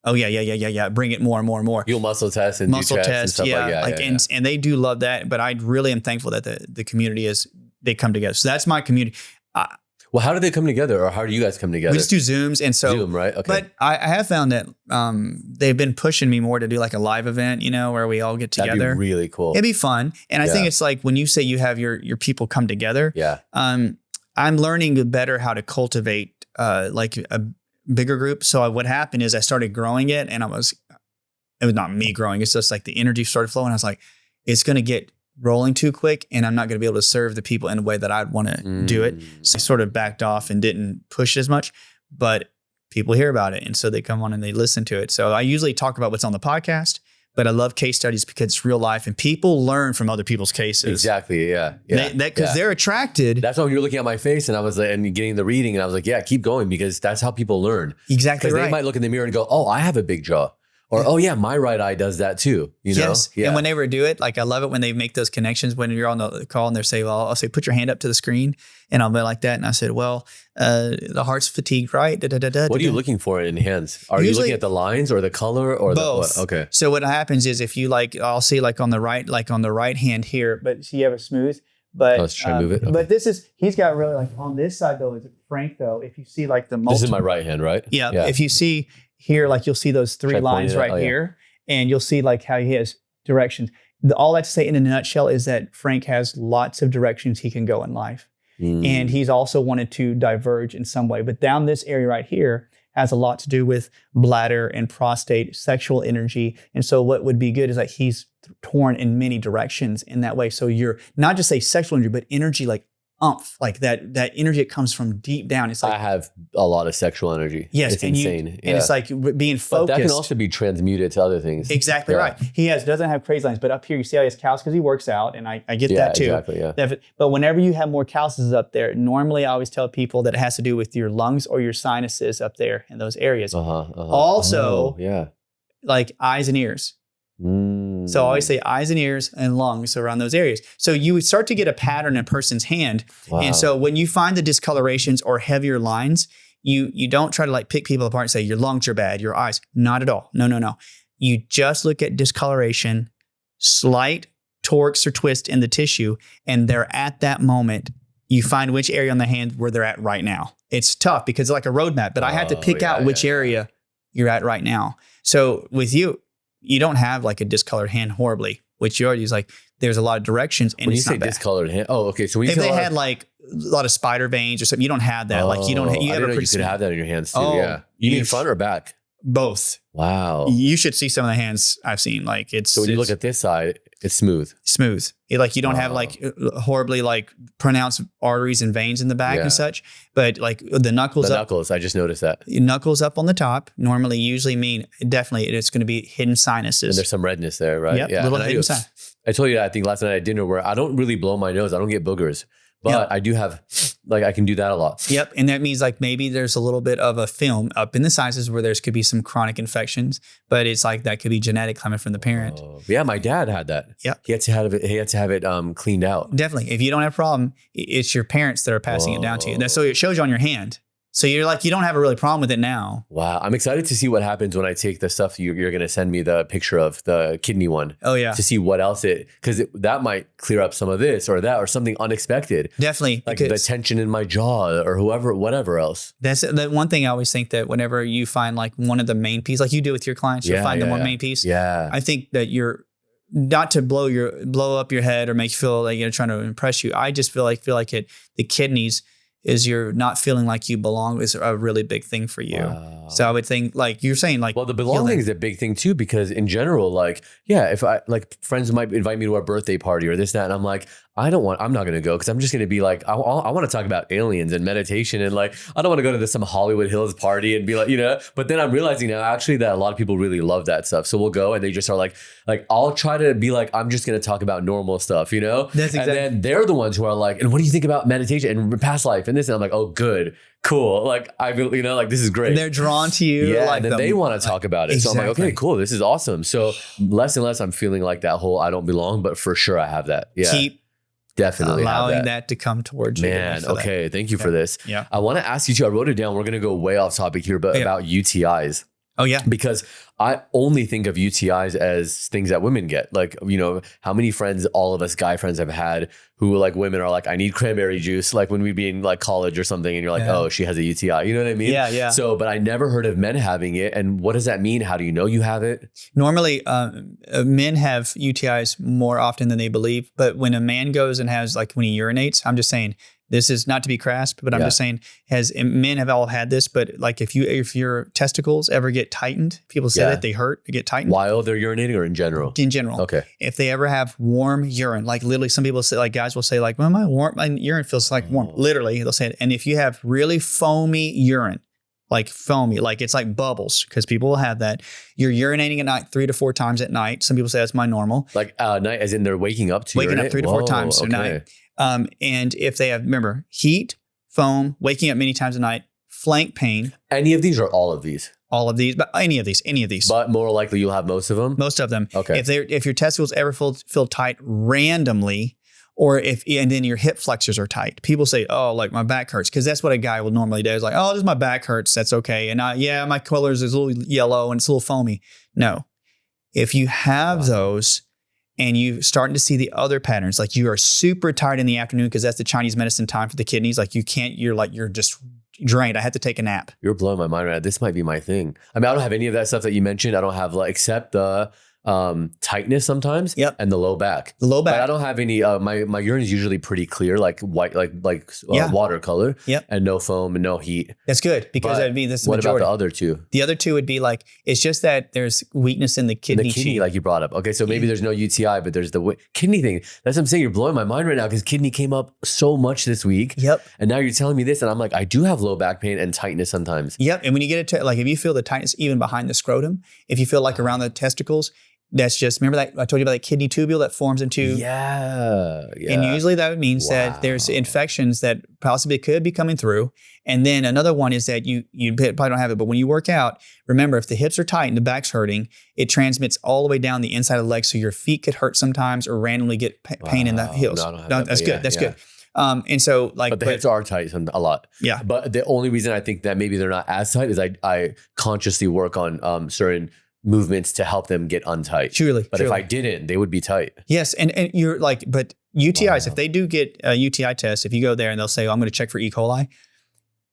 [SPEAKER 2] oh yeah. Bring it more and more and more.
[SPEAKER 1] You'll muscle test and
[SPEAKER 2] muscle
[SPEAKER 1] do checks
[SPEAKER 2] test.
[SPEAKER 1] and stuff like that.
[SPEAKER 2] And they do love that. But I really am thankful that the community they come together. So that's my community.
[SPEAKER 1] Well, how do they come together, or how do you guys come together?
[SPEAKER 2] We just do Zooms. And so,
[SPEAKER 1] Zoom, right? Okay.
[SPEAKER 2] But I have found that they've been pushing me more to do like a live event, where we all get together.
[SPEAKER 1] That'd be really cool.
[SPEAKER 2] It'd be fun. And I think it's like when you say you have your people come together.
[SPEAKER 1] Yeah.
[SPEAKER 2] I'm learning better how to cultivate like a bigger group. So what happened is I started growing it, and it was not me growing. It's just like the energy started flowing. I was like, it's going to get rolling too quick, and I'm not going to be able to serve the people in a way that I'd want to do it. So I sort of backed off and didn't push as much, but people hear about it. And so they come on and they listen to it. So I usually talk about what's on the podcast, but I love case studies because it's real life and people learn from other people's cases.
[SPEAKER 1] Exactly. Yeah.
[SPEAKER 2] Because they're attracted.
[SPEAKER 1] That's why you were looking at my face and I was like, and getting the reading, and I was like, yeah, keep going, because that's how people learn.
[SPEAKER 2] Exactly right.
[SPEAKER 1] They might look in the mirror and go, oh, I have a big jaw. Or, oh yeah, my right eye does that too.
[SPEAKER 2] Yes.
[SPEAKER 1] Yeah.
[SPEAKER 2] And when they do it, like I love it when they make those connections when you're on the call and they say, well, I'll say, put your hand up to the screen, and I'll be like that. And I said, well, the heart's fatigued, right?
[SPEAKER 1] What are you looking for in hands? Are you looking at the lines or the color or
[SPEAKER 2] both?
[SPEAKER 1] Okay.
[SPEAKER 2] So what happens is if you I'll see like on the right hand here, but see, you have a smooth, but
[SPEAKER 1] let's try to move it. Okay.
[SPEAKER 2] But he's got really like on this side though, is Frank though, if you see like the
[SPEAKER 1] this is my right hand, right?
[SPEAKER 2] Yeah. If you see here, like you'll see those 3 lines right here. And you'll see like how he has directions. All that to say in a nutshell is that Frank has lots of directions he can go in life. And he's also wanted to diverge in some way. But down this area right here has a lot to do with bladder and prostate, sexual energy. And so what would be good is that he's torn in many directions in that way. So you're not just say sexual energy, but energy like umph, like that energy that comes from deep down. It's like
[SPEAKER 1] I have a lot of sexual energy.
[SPEAKER 2] Yes,
[SPEAKER 1] it's insane.
[SPEAKER 2] And it's like being focused.
[SPEAKER 1] But that can also be transmuted to other things.
[SPEAKER 2] Exactly right. He doesn't have crazy lines, but up here you see how he has calluses because he works out, and I get that too.
[SPEAKER 1] Exactly. Yeah.
[SPEAKER 2] But whenever you have more calluses up there, normally I always tell people that it has to do with your lungs or your sinuses up there in those areas. Also, like eyes and ears. So I always say eyes and ears and lungs around those areas. So you would start to get a pattern in a person's hand. Wow. And so when you find the discolorations or heavier lines, you don't try to like pick people apart and say your lungs are bad, your eyes. Not at all. No. You just look at discoloration, slight torques or twist in the tissue, and they're at that moment. You find which area on the hand where they're at right now. It's tough because it's like a roadmap, but I had to pick out which area you're at right now. So with you don't have like a discolored hand horribly, which you already is like, there's a lot of directions. And
[SPEAKER 1] when you say discolored hand, okay. So when you
[SPEAKER 2] if they had like a lot of spider veins or something, you don't have that. Like you don't, you have a pretty.
[SPEAKER 1] You could have that in your hands too. Yeah. You mean front or back?
[SPEAKER 2] Both.
[SPEAKER 1] Wow.
[SPEAKER 2] You should see some of the hands I've seen. Like
[SPEAKER 1] so when you look at this side, it's smooth.
[SPEAKER 2] Smooth. Like you don't have like horribly like pronounced arteries and veins in the back and such, but like the knuckles.
[SPEAKER 1] Knuckles. I just noticed that.
[SPEAKER 2] Knuckles up on the top normally usually mean definitely it's going to be hidden sinuses.
[SPEAKER 1] And there's some redness there, right?
[SPEAKER 2] Yep, little hidden sinus.
[SPEAKER 1] I told you that I think last night at dinner where I don't really blow my nose. I don't get boogers. But I do have, like, I can do that a lot.
[SPEAKER 2] Yep. And that means like maybe there's a little bit of a film up in the sinuses where could be some chronic infections, but it's like that could be genetic coming from the parent.
[SPEAKER 1] Yeah. My dad had that.
[SPEAKER 2] Yep.
[SPEAKER 1] He had to have it cleaned out.
[SPEAKER 2] Definitely. If you don't have a problem, it's your parents that are passing it down to you. So it shows you on your hand. So you're like, you don't have a really problem with it now.
[SPEAKER 1] Wow. I'm excited to see what happens when I take the stuff you're going to send me the picture of, the kidney one.
[SPEAKER 2] Oh, yeah.
[SPEAKER 1] To see what else because that might clear up some of this or that or something unexpected.
[SPEAKER 2] Definitely.
[SPEAKER 1] Like the tension in my jaw or whatever else.
[SPEAKER 2] That's the one thing I always think, that whenever you find like one of the main pieces, like you do with your clients, you'll find the one main piece.
[SPEAKER 1] Yeah.
[SPEAKER 2] I think that you're not to blow up your head or make you feel like you're trying to impress you. I just feel like the kidneys is you're not feeling like you belong is a really big thing for you. Wow. So I would think like you're saying like,
[SPEAKER 1] well, the belonging is a big thing too, because in general, like, yeah, if I like friends might invite me to a birthday party or this, that, and I'm like, I'm not going to go because I'm just going to be like, I want to talk about aliens and meditation. And like, I don't want to go to some Hollywood Hills party and be like, but then I'm realizing now actually that a lot of people really love that stuff. So we'll go and they just are like I'll try to be like, I'm just going to talk about normal stuff,
[SPEAKER 2] That's exactly.
[SPEAKER 1] And then they're the ones who are like, and what do you think about meditation and past life and this? And I'm like, oh, good, cool. Like, I feel, like this is great.
[SPEAKER 2] They're drawn to you.
[SPEAKER 1] Yeah.
[SPEAKER 2] Like
[SPEAKER 1] and then they want to talk about it.
[SPEAKER 2] Exactly.
[SPEAKER 1] So I'm like, okay, cool. This is awesome. So less and less I'm feeling like that whole I don't belong, but for sure I have that. Yeah.
[SPEAKER 2] Keep
[SPEAKER 1] definitely
[SPEAKER 2] allowing that to come towards you.
[SPEAKER 1] Man, okay. Thank you for this.
[SPEAKER 2] Yeah.
[SPEAKER 1] I want to ask you too. I wrote it down. We're going to go way off topic here, but about UTIs.
[SPEAKER 2] Oh, yeah.
[SPEAKER 1] Because I only think of UTIs as things that women get. Like, how many friends, all of us guy friends have had who like women are like, I need cranberry juice. Like when we'd be in like college or something and you're like, oh, she has a UTI. You know what I mean?
[SPEAKER 2] Yeah, yeah.
[SPEAKER 1] So, but I never heard of men having it. And what does that mean? How do you know you have it?
[SPEAKER 2] Normally, men have UTIs more often than they believe. But when a man goes and has like when he urinates, I'm just saying, this is not to be crass, but I'm just saying, men have all had this, but like if your testicles ever get tightened, people say that they hurt, they get tightened.
[SPEAKER 1] While they're urinating or in general?
[SPEAKER 2] In general.
[SPEAKER 1] Okay.
[SPEAKER 2] If they ever have warm urine, like literally some people say, like guys will say like, well, my urine feels like warm. Literally, they'll say it. And if you have really foamy urine, like foamy, like it's like bubbles, because people will have that. You're urinating at night 3 to 4 times at night. Some people say that's my normal.
[SPEAKER 1] Like night, as in they're waking up to
[SPEAKER 2] waking
[SPEAKER 1] urinate?
[SPEAKER 2] up 3 to 4 times a night. And if they have, remember, heat, foam, waking up many times a night, flank pain.
[SPEAKER 1] Any of these or all of these?
[SPEAKER 2] All of these, but any of these.
[SPEAKER 1] But more likely you'll have most of them?
[SPEAKER 2] Most of them.
[SPEAKER 1] Okay.
[SPEAKER 2] If your testicles ever feel tight randomly, or and then your hip flexors are tight. People say, oh, like my back hurts. Because that's what a guy will normally do. Is like, oh, just my back hurts. That's okay. And my colors is a little yellow and it's a little foamy. No. If you have those, and you starting to see the other patterns, like you are super tired in the afternoon because that's the Chinese medicine time for the kidneys. Like you're just drained. I had to take a nap.
[SPEAKER 1] You're blowing my mind right now. This might be my thing. I mean, I don't have any of that stuff that you mentioned. I don't have except the tightness sometimes.
[SPEAKER 2] Yep.
[SPEAKER 1] And the low back.
[SPEAKER 2] The low back.
[SPEAKER 1] But I don't have any, my urine is usually pretty clear, like white, like watercolor.
[SPEAKER 2] Yep.
[SPEAKER 1] And no foam and no heat.
[SPEAKER 2] That's good because that'd be this.
[SPEAKER 1] What
[SPEAKER 2] majority.
[SPEAKER 1] about the other two?
[SPEAKER 2] The other two would be like, it's just that there's weakness in the kidney.
[SPEAKER 1] Like you brought up. Okay. So maybe there's no UTI, but there's the kidney thing. That's what I'm saying. You're blowing my mind right now because kidney came up so much this week.
[SPEAKER 2] Yep.
[SPEAKER 1] And now you're telling me this and I'm like, I do have low back pain and tightness sometimes.
[SPEAKER 2] Yep. And when you get it to like, if you feel the tightness even behind the scrotum, if you feel like around the testicles, that's just, remember that I told you about that kidney tubule that forms into.
[SPEAKER 1] Yeah.
[SPEAKER 2] And usually that means that there's infections that possibly could be coming through. And then another one is that you probably don't have it, but when you work out, remember if the hips are tight and the back's hurting, it transmits all the way down the inside of the leg. So your feet could hurt sometimes or randomly get pain in the heels.
[SPEAKER 1] No, I don't have
[SPEAKER 2] that's good. That's good. And so like,
[SPEAKER 1] but the hips are tight a lot.
[SPEAKER 2] Yeah.
[SPEAKER 1] But the only reason I think that maybe they're not as tight is I consciously work on certain movements to help them get untight.
[SPEAKER 2] Truly.
[SPEAKER 1] But if I didn't, they would be tight.
[SPEAKER 2] Yes. And you're like, but UTIs, if they do get a UTI test, if you go there and they'll say, oh, I'm going to check for E. coli.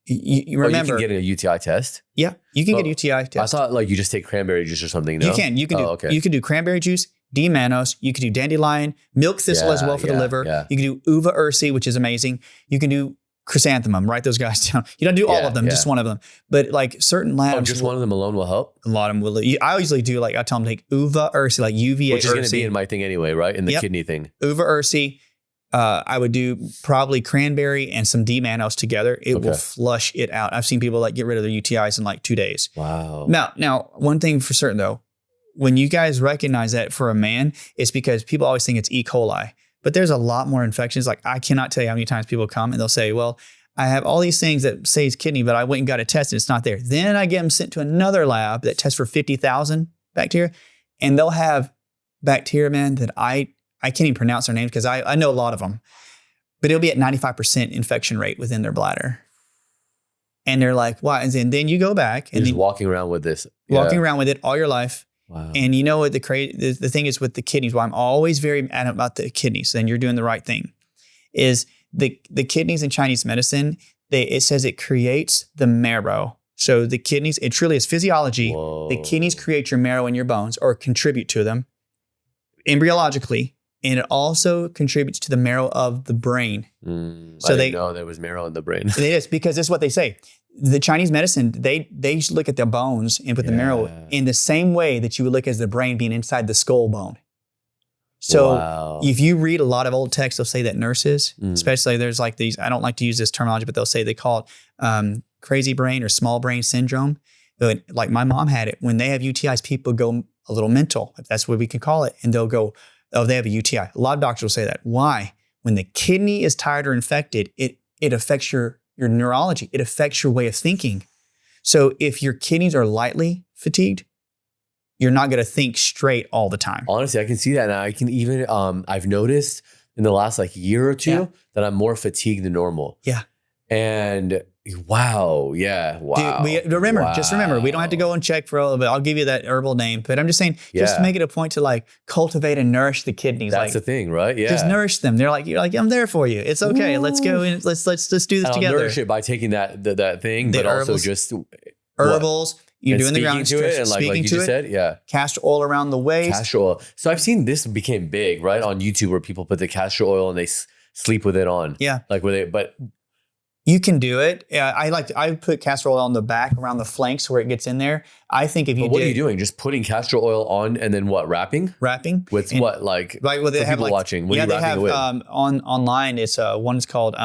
[SPEAKER 2] You remember.
[SPEAKER 1] You can get a UTI test?
[SPEAKER 2] Yeah. You can get a UTI test.
[SPEAKER 1] I thought like you just take cranberry juice or something. No?
[SPEAKER 2] You can you can do cranberry juice, D-mannose, you can do dandelion, milk thistle as well for the liver.
[SPEAKER 1] Yeah.
[SPEAKER 2] You can do uva ursi, which is amazing. You can do chrysanthemum, write those guys down. You don't do all of them, just one of them. But like certain labs.
[SPEAKER 1] Oh, just one of them alone will help?
[SPEAKER 2] A lot of them will. I usually do like, I tell them take uva ursi, like UVA
[SPEAKER 1] which is going to be in my thing anyway, right? In the kidney thing.
[SPEAKER 2] Uva ursi. I would do probably cranberry and some D-mannose together. It will flush it out. I've seen people like get rid of their UTIs in like 2 days.
[SPEAKER 1] Wow.
[SPEAKER 2] Now, one thing for certain though, when you guys recognize that for a man, it's because people always think it's E. coli. But there's a lot more infections. Like I cannot tell you how many times people come and they'll say, well, I have all these things that say it's kidney, but I went and got a test and it's not there. Then I get them sent to another lab that tests for 50,000 bacteria. And they'll have bacteria, man, that I can't even pronounce their names because I know a lot of them. But it'll be at 95% infection rate within their bladder. And they're like, why? And then you go back
[SPEAKER 1] You're
[SPEAKER 2] and
[SPEAKER 1] just
[SPEAKER 2] then
[SPEAKER 1] walking around with this.
[SPEAKER 2] walking around with it all your life.
[SPEAKER 1] Wow.
[SPEAKER 2] And you know what the thing is with the kidneys, why I'm always very adamant about the kidneys, and you're doing the right thing, is the kidneys in Chinese medicine, it says it creates the marrow. So the kidneys, it truly is physiology.
[SPEAKER 1] Whoa.
[SPEAKER 2] The kidneys create your marrow in your bones or contribute to them embryologically. And it also contributes to the marrow of the brain.
[SPEAKER 1] So I didn't know there was marrow in the brain.
[SPEAKER 2] It is, because this is what they say. The Chinese medicine, they look at the bones and put the marrow in the same way that you would look at the brain being inside the skull bone. So if you read a lot of old texts, they'll say that nurses, especially there's like these, I don't like to use this terminology, but they'll say they call it crazy brain or small brain syndrome. But like my mom had it. When they have UTIs, people go a little mental, if that's what we can call it. And they'll go, oh, they have a UTI. A lot of doctors will say that. Why? When the kidney is tired or infected, it affects your neurology. It affects your way of thinking. So if your kidneys are lightly fatigued, you're not going to think straight all the time.
[SPEAKER 1] Honestly, I can see that. And I can even, I've noticed in the last like year or two that I'm more fatigued than normal.
[SPEAKER 2] Yeah.
[SPEAKER 1] And wow. Yeah. Wow.
[SPEAKER 2] Dude, just remember, we don't have to go and check for all of it. I'll give you that herbal name, but I'm just saying, just make it a point to like cultivate and nourish the kidneys.
[SPEAKER 1] That's the thing, right? Yeah.
[SPEAKER 2] Just nourish them. You're like, I'm there for you. It's okay. Ooh. Let's go and let's do this together.
[SPEAKER 1] Nourish it by taking that thing,
[SPEAKER 2] the
[SPEAKER 1] but
[SPEAKER 2] herbals,
[SPEAKER 1] also just
[SPEAKER 2] herbals. You're doing the ground
[SPEAKER 1] to it, and like you just said,
[SPEAKER 2] castor oil around the waist.
[SPEAKER 1] Castor oil. So I've seen this became big, right, on YouTube, where people put the castor oil and they sleep with it on.
[SPEAKER 2] Yeah,
[SPEAKER 1] like but
[SPEAKER 2] you can do it. I put castor oil on the back around the flanks where it gets in there. I think if you
[SPEAKER 1] what are you doing? Just putting castor oil on and then what? Wrapping
[SPEAKER 2] with
[SPEAKER 1] what? Like
[SPEAKER 2] well, they have
[SPEAKER 1] people watching. What are you
[SPEAKER 2] they
[SPEAKER 1] wrapping
[SPEAKER 2] have
[SPEAKER 1] it with?
[SPEAKER 2] online. It's one's called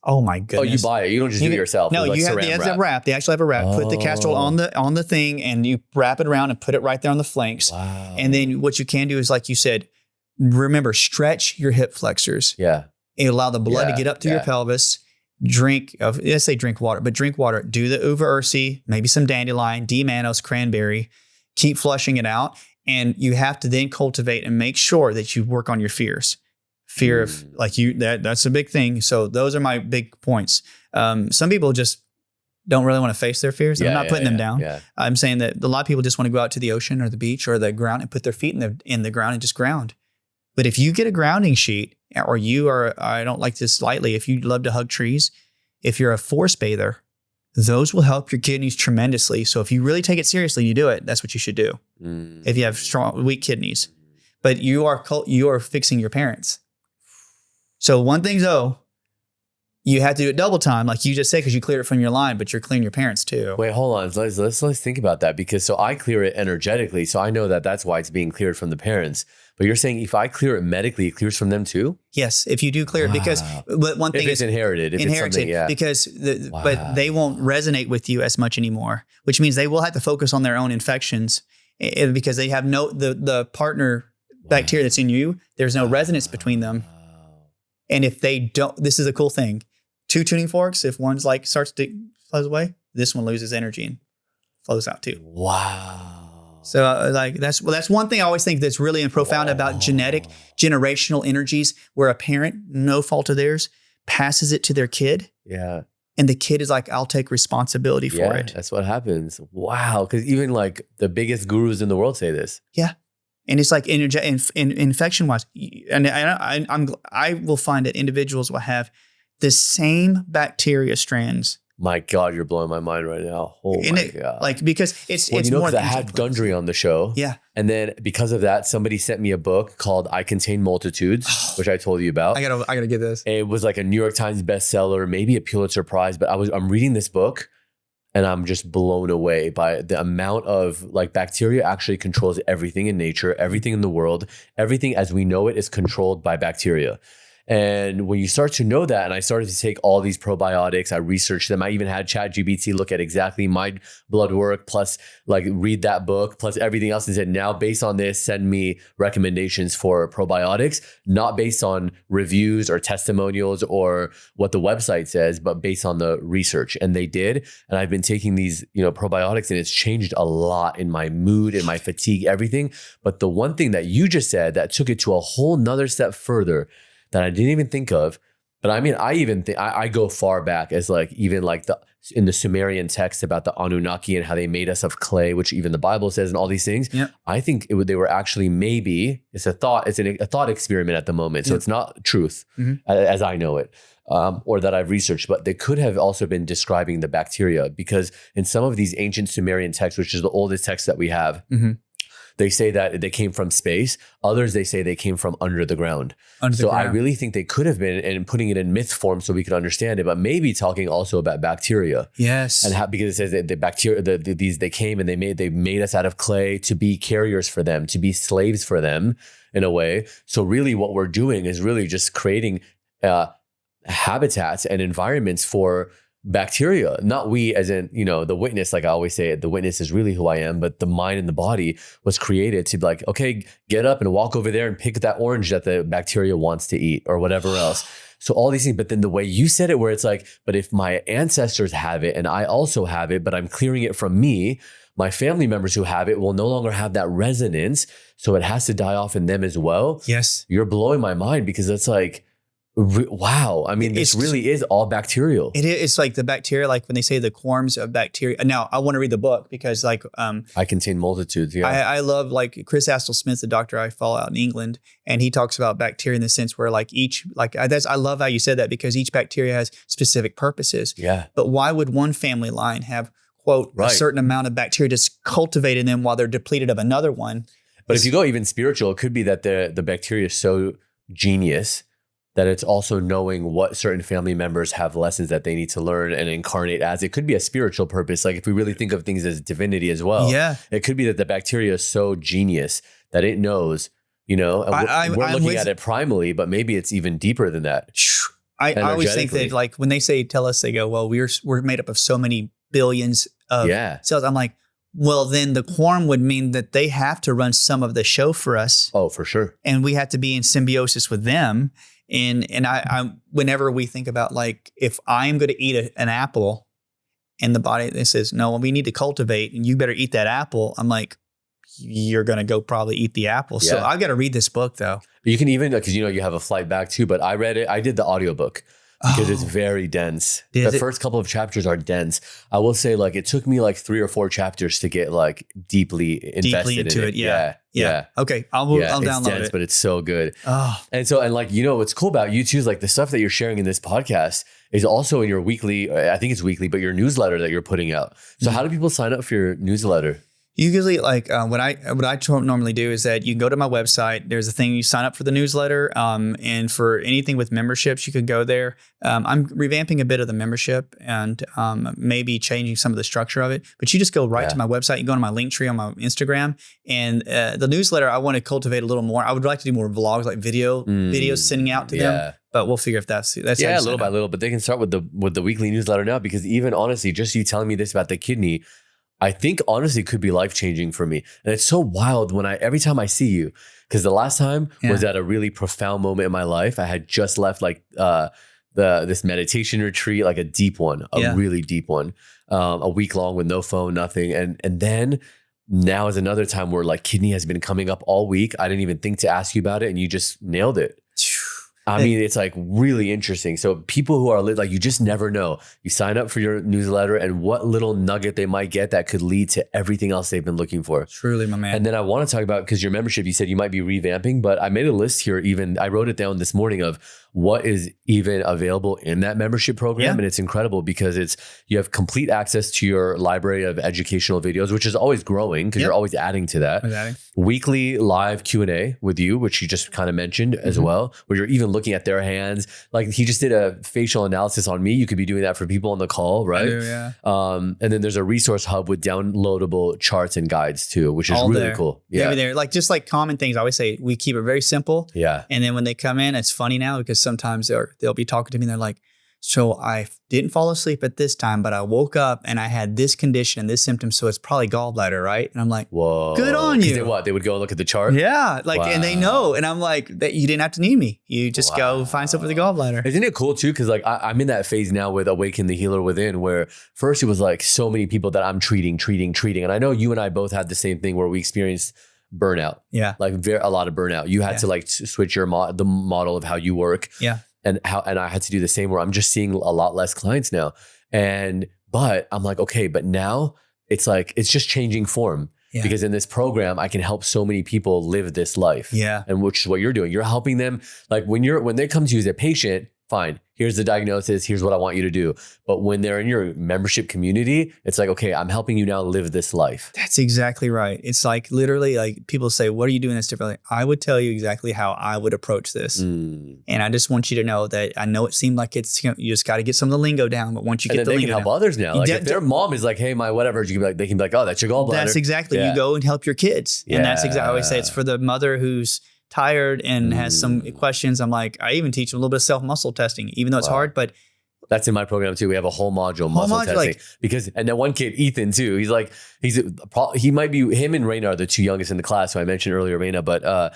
[SPEAKER 2] oh my goodness.
[SPEAKER 1] Oh, you buy it. You don't just do it yourself.
[SPEAKER 2] No,
[SPEAKER 1] like
[SPEAKER 2] you have a wrap. They actually have a wrap. Put the castor oil on the thing and you wrap it around and put it right there on the flanks.
[SPEAKER 1] Wow.
[SPEAKER 2] And then what you can do is, like you said, remember, stretch your hip flexors.
[SPEAKER 1] Yeah.
[SPEAKER 2] And allow the blood to get up to your pelvis. Let's say drink water, but drink water. Do the uva ursi, maybe some dandelion, D-mannose, cranberry. Keep flushing it out. And you have to then cultivate and make sure that you work on your fears. Fear of that's a big thing. So those are my big points. Some people just don't really want to face their fears. I'm not putting them down. Yeah. I'm saying that a lot of people just want to go out to the ocean or the beach or the ground and put their feet in the ground and just ground. But if you get a grounding sheet, or I don't like this lightly, if you love to hug trees, if you're a force bather, those will help your kidneys tremendously. So if you really take it seriously, you do it. That's what you should do. If you have weak kidneys, but you are fixing your parents. So one thing though, you have to do it double time, like you just said, because you cleared it from your line, but you're clearing your parents too.
[SPEAKER 1] Wait, hold on. Let's think about that, because so I clear it energetically. So I know that's why it's being cleared from the parents. But you're saying if I clear it medically, it clears from them too?
[SPEAKER 2] Yes, if you do clear it, because one thing
[SPEAKER 1] if it's inherited,
[SPEAKER 2] it's something, because but they won't resonate with you as much anymore, which means they will have to focus on their own infections because they have the partner bacteria that's in you. There's no resonance between them, and if they don't, this is a cool thing. 2 tuning forks, if one's like starts to flows away, this one loses energy and flows out too.
[SPEAKER 1] Wow.
[SPEAKER 2] So that's one thing I always think that's really profound about generational energies, where a parent, no fault of theirs, passes it to their kid.
[SPEAKER 1] Yeah.
[SPEAKER 2] And the kid is like, I'll take responsibility for it.
[SPEAKER 1] That's what happens. Wow. Because even like the biggest gurus in the world say this.
[SPEAKER 2] Yeah. And it's like infection wise. And I will find that individuals will have the same bacteria strands.
[SPEAKER 1] My God, you're blowing my mind right now. Oh my God.
[SPEAKER 2] Like, because it's more
[SPEAKER 1] because I had Gundry on the show.
[SPEAKER 2] Yeah.
[SPEAKER 1] And then because of that, somebody sent me a book called I Contain Multitudes, which I told you about.
[SPEAKER 2] I gotta get this.
[SPEAKER 1] It was like a New York Times bestseller, maybe a Pulitzer Prize, but I'm reading this book and I'm just blown away by the amount of like bacteria actually controls everything in nature, everything in the world, everything as we know it is controlled by bacteria. And when you start to know that, and I started to take all these probiotics, I researched them. I even had ChatGPT look at exactly my blood work, plus like read that book, plus everything else, and said, now based on this, send me recommendations for probiotics, not based on reviews or testimonials or what the website says, but based on the research. And they did. And I've been taking these, probiotics, and it's changed a lot in my mood, in my fatigue, everything. But the one thing that you just said that took it to a whole nother step further that I didn't even think of But I mean, I even think I go far back as like even like in the Sumerian text about the Anunnaki and how they made us of clay, which even the Bible says, and all these things.
[SPEAKER 2] Yep.
[SPEAKER 1] I think they were actually maybe it's a thought. It's a thought experiment at the moment, so it's not truth as I know it. Or that I've researched, but they could have also been describing the bacteria, because in some of these ancient Sumerian texts, which is the oldest text that we have, they say that they came from space. Others, they say they came from under the ground. I really think they could have been, and putting it in myth form so we could understand it, but maybe talking also about bacteria.
[SPEAKER 2] Yes.
[SPEAKER 1] And how, because it says that the bacteria, they came and they made us out of clay to be carriers for them, to be slaves for them in a way. So really what we're doing is really just creating habitats and environments for bacteria, not we as in, the witness, like I always say, the witness is really who I am, but the mind and the body was created to be like, okay, get up and walk over there and pick that orange that the bacteria wants to eat or whatever else. So all these things, but then the way you said it, where it's like, but if my ancestors have it and I also have it, but I'm clearing it from me, my family members who have it will no longer have that resonance. So it has to die off in them as well.
[SPEAKER 2] Yes.
[SPEAKER 1] You're blowing my mind, because it's like, wow. I mean, this really is all bacterial.
[SPEAKER 2] It is. It's like the bacteria, like when they say the quorums of bacteria. Now, I want to read the book because I
[SPEAKER 1] contain multitudes. Yeah.
[SPEAKER 2] I love like Chris Astle-Smith, the doctor I follow out in England, and he talks about bacteria in the sense where like I love how you said that, because each bacteria has specific purposes. Yeah. But why would one family line have, quote, a certain amount of bacteria just cultivated in them while they're depleted of another one?
[SPEAKER 1] But if you go even spiritual, it could be that the bacteria is so genius that it's also knowing what certain family members have lessons that they need to learn and incarnate as. It could be a spiritual purpose. Like if we really think of things as divinity as well, it could be that the bacteria is so genius that it knows, and we're looking at it primally, but maybe it's even deeper than that.
[SPEAKER 2] I always think that like when they tell us, they go, well, we're made up of so many billions of cells. I'm like, well, then the quorum would mean that they have to run some of the show for us.
[SPEAKER 1] Oh, for sure.
[SPEAKER 2] And we have to be in symbiosis with them. And I whenever we think about like, if I'm going to eat an apple and the body that says, no, we need to cultivate and you better eat that apple. I'm like, you're going to go probably eat the apple. Yeah. So I've got to read this book though.
[SPEAKER 1] You can even, because you have a flight back too, but I read it. I did the audiobook. Because it's very dense. The first couple of chapters are dense. I will say like it took me like 3 or 4 chapters to get like deeply invested into it. Yeah. Okay. I'll download it's dense, it. But it's so good. Oh. And like, what's cool about you too is like the stuff that you're sharing in this podcast is also in your weekly, I think it's weekly, but your newsletter that you're putting out. So how do people sign up for your newsletter?
[SPEAKER 2] Usually, like what I normally do is that you can go to my website. There's a thing you sign up for the newsletter, and for anything with memberships, you can go there. I'm revamping a bit of the membership and maybe changing some of the structure of it. But you just go right to my website. You go to my link tree on my Instagram, and the newsletter I want to cultivate a little more. I would like to do more vlogs, like videos sending out to them. But we'll figure if that's
[SPEAKER 1] little by little. But they can start with the weekly newsletter now, because even honestly, just you telling me this about the kidney, I think honestly could be life-changing for me. And it's so wild every time I see you, because the last time was at a really profound moment in my life. I had just left like this meditation retreat, like a deep one, really deep one, a week long with no phone, nothing. And then now is another time where like kidney has been coming up all week. I didn't even think to ask you about it, and you just nailed it. I mean, it's like really interesting. So people who are like, you just never know. You sign up for your newsletter and what little nugget they might get that could lead to everything else they've been looking for.
[SPEAKER 2] Truly, my man.
[SPEAKER 1] And then I want to talk about, because your membership, you said you might be revamping, but I made a list here. I wrote it down this morning of what is even available in that membership program. And it's incredible because you have complete access to your library of educational videos, which is always growing because you're always adding to that. Weekly live Q&A with you, which you just kind of mentioned as well, where you're even looking at their hands. Like he just did a facial analysis on me. You could be doing that for people on the call, right? I do, yeah. And then there's a resource hub with downloadable charts and guides too, which is all really cool.
[SPEAKER 2] Yeah. There. Like just like common things. I always say we keep it very simple.
[SPEAKER 1] Yeah.
[SPEAKER 2] And then when they come in, it's funny now because sometimes they'll be talking to me and they're like, so I didn't fall asleep at this time, but I woke up and I had this condition, this symptom. So it's probably gallbladder, right? And I'm like, whoa, good on you.
[SPEAKER 1] They would go and look at the chart?
[SPEAKER 2] Yeah. Like, and they know. And I'm like, that you didn't have to need me. You just go find stuff with the gallbladder.
[SPEAKER 1] Isn't it cool too? Cause like I'm in that phase now with Awaken the Healer Within, where first it was like so many people that I'm treating. And I know you and I both had the same thing where we experienced burnout.
[SPEAKER 2] Yeah.
[SPEAKER 1] Like a lot of burnout. You had to like switch the model of how you work.
[SPEAKER 2] Yeah.
[SPEAKER 1] and I had to do the same where I'm just seeing a lot less clients now. But I'm like, okay, but now it's like, it's just changing form. Yeah. Because in this program, I can help so many people live this life.
[SPEAKER 2] Yeah.
[SPEAKER 1] And which is what you're doing. You're helping them. Like when they come to you as a patient, fine, here's the diagnosis, here's what I want you to do. But when they're in your membership community, it's like, okay, I'm helping you now live this life.
[SPEAKER 2] That's exactly right. It's like literally like people say, what are you doing this differently? I would tell you exactly how I would approach this. And I just want you to know that I know it seemed like it's, you just got to get some of the lingo down, but once you get the lingo down.
[SPEAKER 1] They can help others now. Like if their mom is like, hey, my whatever, you can be like, they can be like, oh, that's your gallbladder.
[SPEAKER 2] That's exactly, you go and help your kids. And that's exactly, I always say it's for the mother who's tired and has some questions. I'm like, I even teach them a little bit of self-muscle testing, even though it's hard, but
[SPEAKER 1] that's in my program too. We have a whole module, muscle testing, and then one kid, Ethan too, he might be, him and Raina are the two youngest in the class. So I mentioned earlier, Raina, but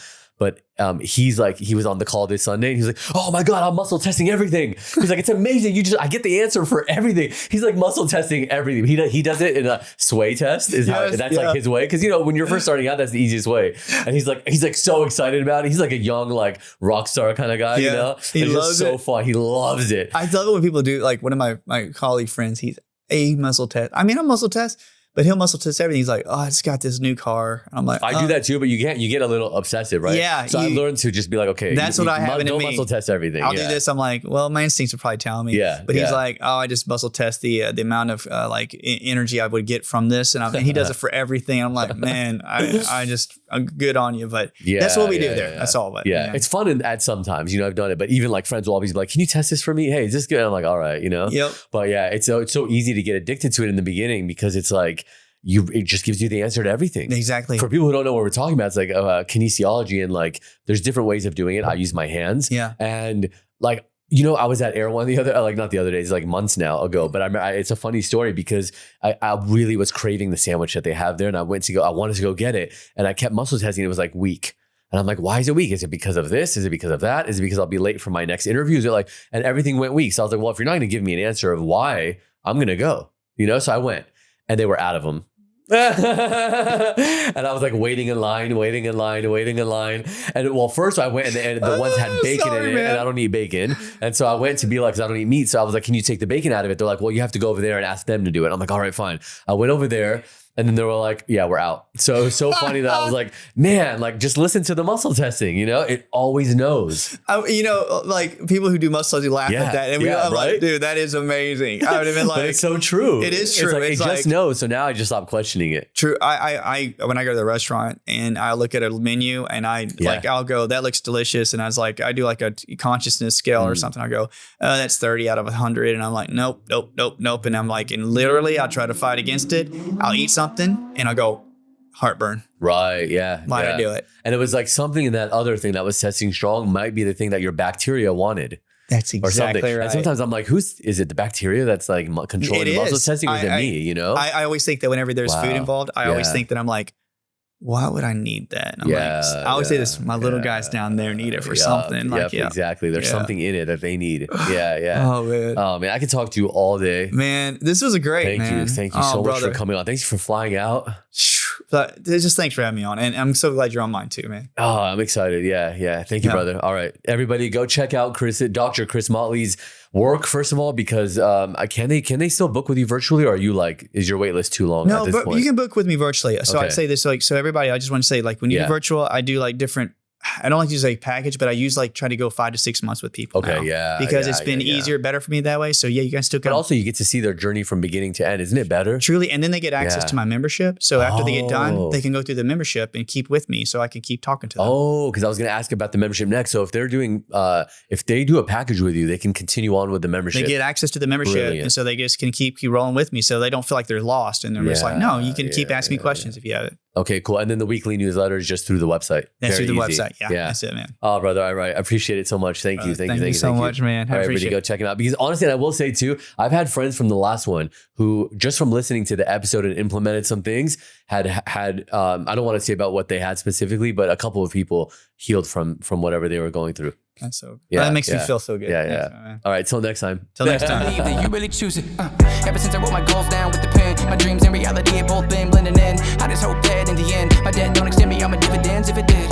[SPEAKER 1] he's like, he was on the call this Sunday and he's like, oh my God, I'm muscle testing everything. He's like, it's amazing. I get the answer for everything. He's like muscle testing everything. He does it in a sway test that's like his way. Cause when you're first starting out, that's the easiest way. And he's like so excited about it. He's like a young, like rock star kind of guy,
[SPEAKER 2] He loves it.
[SPEAKER 1] So fun. He loves it.
[SPEAKER 2] I love it when people do, like one of my colleague friends, he's a muscle test. I mean, a muscle test, but he'll muscle test everything. He's like, oh, I just got this new car. And I'm like,
[SPEAKER 1] I do that too, but you get a little obsessive, right?
[SPEAKER 2] Yeah.
[SPEAKER 1] So I learned to just be like, okay,
[SPEAKER 2] that's what I have in me.
[SPEAKER 1] Don't muscle test everything.
[SPEAKER 2] I'll do this. I'm like, well, my instincts would probably tell me.
[SPEAKER 1] Yeah.
[SPEAKER 2] But he's like, oh, I just muscle test the amount of like energy I would get from this, and he does it for everything. I'm like, man, I'm good on you, but that's what we do there. That's all. But
[SPEAKER 1] it's fun at sometimes. I've done it, but even like friends will always be like, can you test this for me? Hey, is this good? And I'm like, all right,
[SPEAKER 2] Yep.
[SPEAKER 1] But yeah, it's so easy to get addicted to it in the beginning because it's like, it just gives you the answer to everything.
[SPEAKER 2] Exactly.
[SPEAKER 1] For people who don't know what we're talking about, it's like kinesiology, and like there's different ways of doing it. I use my hands.
[SPEAKER 2] Yeah.
[SPEAKER 1] And like, I was at Air One not the other day, it's like months now ago, but it's a funny story because I really was craving the sandwich that they have there, and I wanted to go get it, and I kept muscle testing. It was like weak. And I'm like, why is it weak? Is it because of this? Is it because of that? Is it because I'll be late for my next interview? Is it like, and everything went weak. So I was like, well, if you're not going to give me an answer of why, I'm going to go, so I went, and they were out of them. And I was like waiting in line. And well, first I went and the ones had bacon in it, and I don't eat bacon. And so I went to be like, cause I don't eat meat. So I was like, can you take the bacon out of it? They're like, well, you have to go over there and ask them to do it. I'm like, all right, fine. I went over there. And then they were like, yeah, we're out. So it was so funny that I was like, man, like just listen to the muscle testing, it always knows.
[SPEAKER 2] Like people who do muscle testing laugh at that. And I'm like, dude, that is amazing. I would have been like,
[SPEAKER 1] but it's so true.
[SPEAKER 2] It is true.
[SPEAKER 1] It's just knows. So now I just stopped questioning it.
[SPEAKER 2] True. I when I go to the restaurant and I look at a menu and I'll go, that looks delicious. And I was like, I do like a consciousness scale or something. I go, that's 30 out of 100. And I'm like, nope. And I'm like, and literally I'll try to fight against it. I'll eat something and I'll go, heartburn.
[SPEAKER 1] Right. Yeah.
[SPEAKER 2] Why'd I do it?
[SPEAKER 1] And it was like something in that other thing that was testing strong might be the thing that your bacteria wanted.
[SPEAKER 2] That's exactly right.
[SPEAKER 1] And sometimes I'm like, is it the bacteria that's like controlling the muscle testing, or is it me?
[SPEAKER 2] I always think that whenever there's food involved, I always think that I'm like, why would I need that? And I'm like, I always say this, my little guys down there need it for something. Like,
[SPEAKER 1] exactly. There's something in it that they need. Yeah.
[SPEAKER 2] Oh man,
[SPEAKER 1] I could talk to you all day.
[SPEAKER 2] Man, this was a great.
[SPEAKER 1] Thank you so much for coming on. Thanks for flying out.
[SPEAKER 2] Just thanks for having me on, and I'm so glad you're on mine too, man.
[SPEAKER 1] Oh, I'm excited. Yeah. Thank you, brother. All right, everybody, go check out Dr. Chris Motley's work first of all, because can they still book with you virtually, or are you like, is your wait list too long?
[SPEAKER 2] No, but you can book with me virtually. So I'd say this, so everybody, I just want to say, like when you do virtual, I do like different. I don't like to use a package, but I use try to go 5 to 6 months with people.
[SPEAKER 1] Okay,
[SPEAKER 2] now, because it's been easier, better for me that way. So you guys still come.
[SPEAKER 1] But also you get to see their journey from beginning to end. Isn't it better?
[SPEAKER 2] Truly. And then they get access to my membership. So after they get done, they can go through the membership and keep with me, so I can keep talking to them.
[SPEAKER 1] Oh, because I was going to ask about the membership next. So if they're doing, if they do a package with you, they can continue on with the membership.
[SPEAKER 2] They get access to the membership. Brilliant. And so they just can keep rolling with me, so they don't feel like they're lost. And they're just like, no, you can keep asking me questions if you have it.
[SPEAKER 1] Okay, cool. And then the weekly newsletter is just through the website.
[SPEAKER 2] That's through the website. Yeah, that's it, man.
[SPEAKER 1] Oh, brother. All right. I appreciate it so much. Thank you. Thank you
[SPEAKER 2] so much, man.
[SPEAKER 1] All right, everybody, go check it out. Because honestly, and I will say too, I've had friends from the last one who just from listening to the episode and implemented some things had I don't want to say about what they had specifically, but a couple of people healed from whatever they were going through.
[SPEAKER 2] That's so good. That makes me feel so good.
[SPEAKER 1] Yeah.
[SPEAKER 2] Thanks,
[SPEAKER 1] all right. Till next time.
[SPEAKER 2] Till next time.
[SPEAKER 3] Believe that you really choose it. Ever since I wrote my goals down with the pen, my dreams and reality have both been blending in. I just hope that in the end, my debt don't extend me on my dividends. If it did,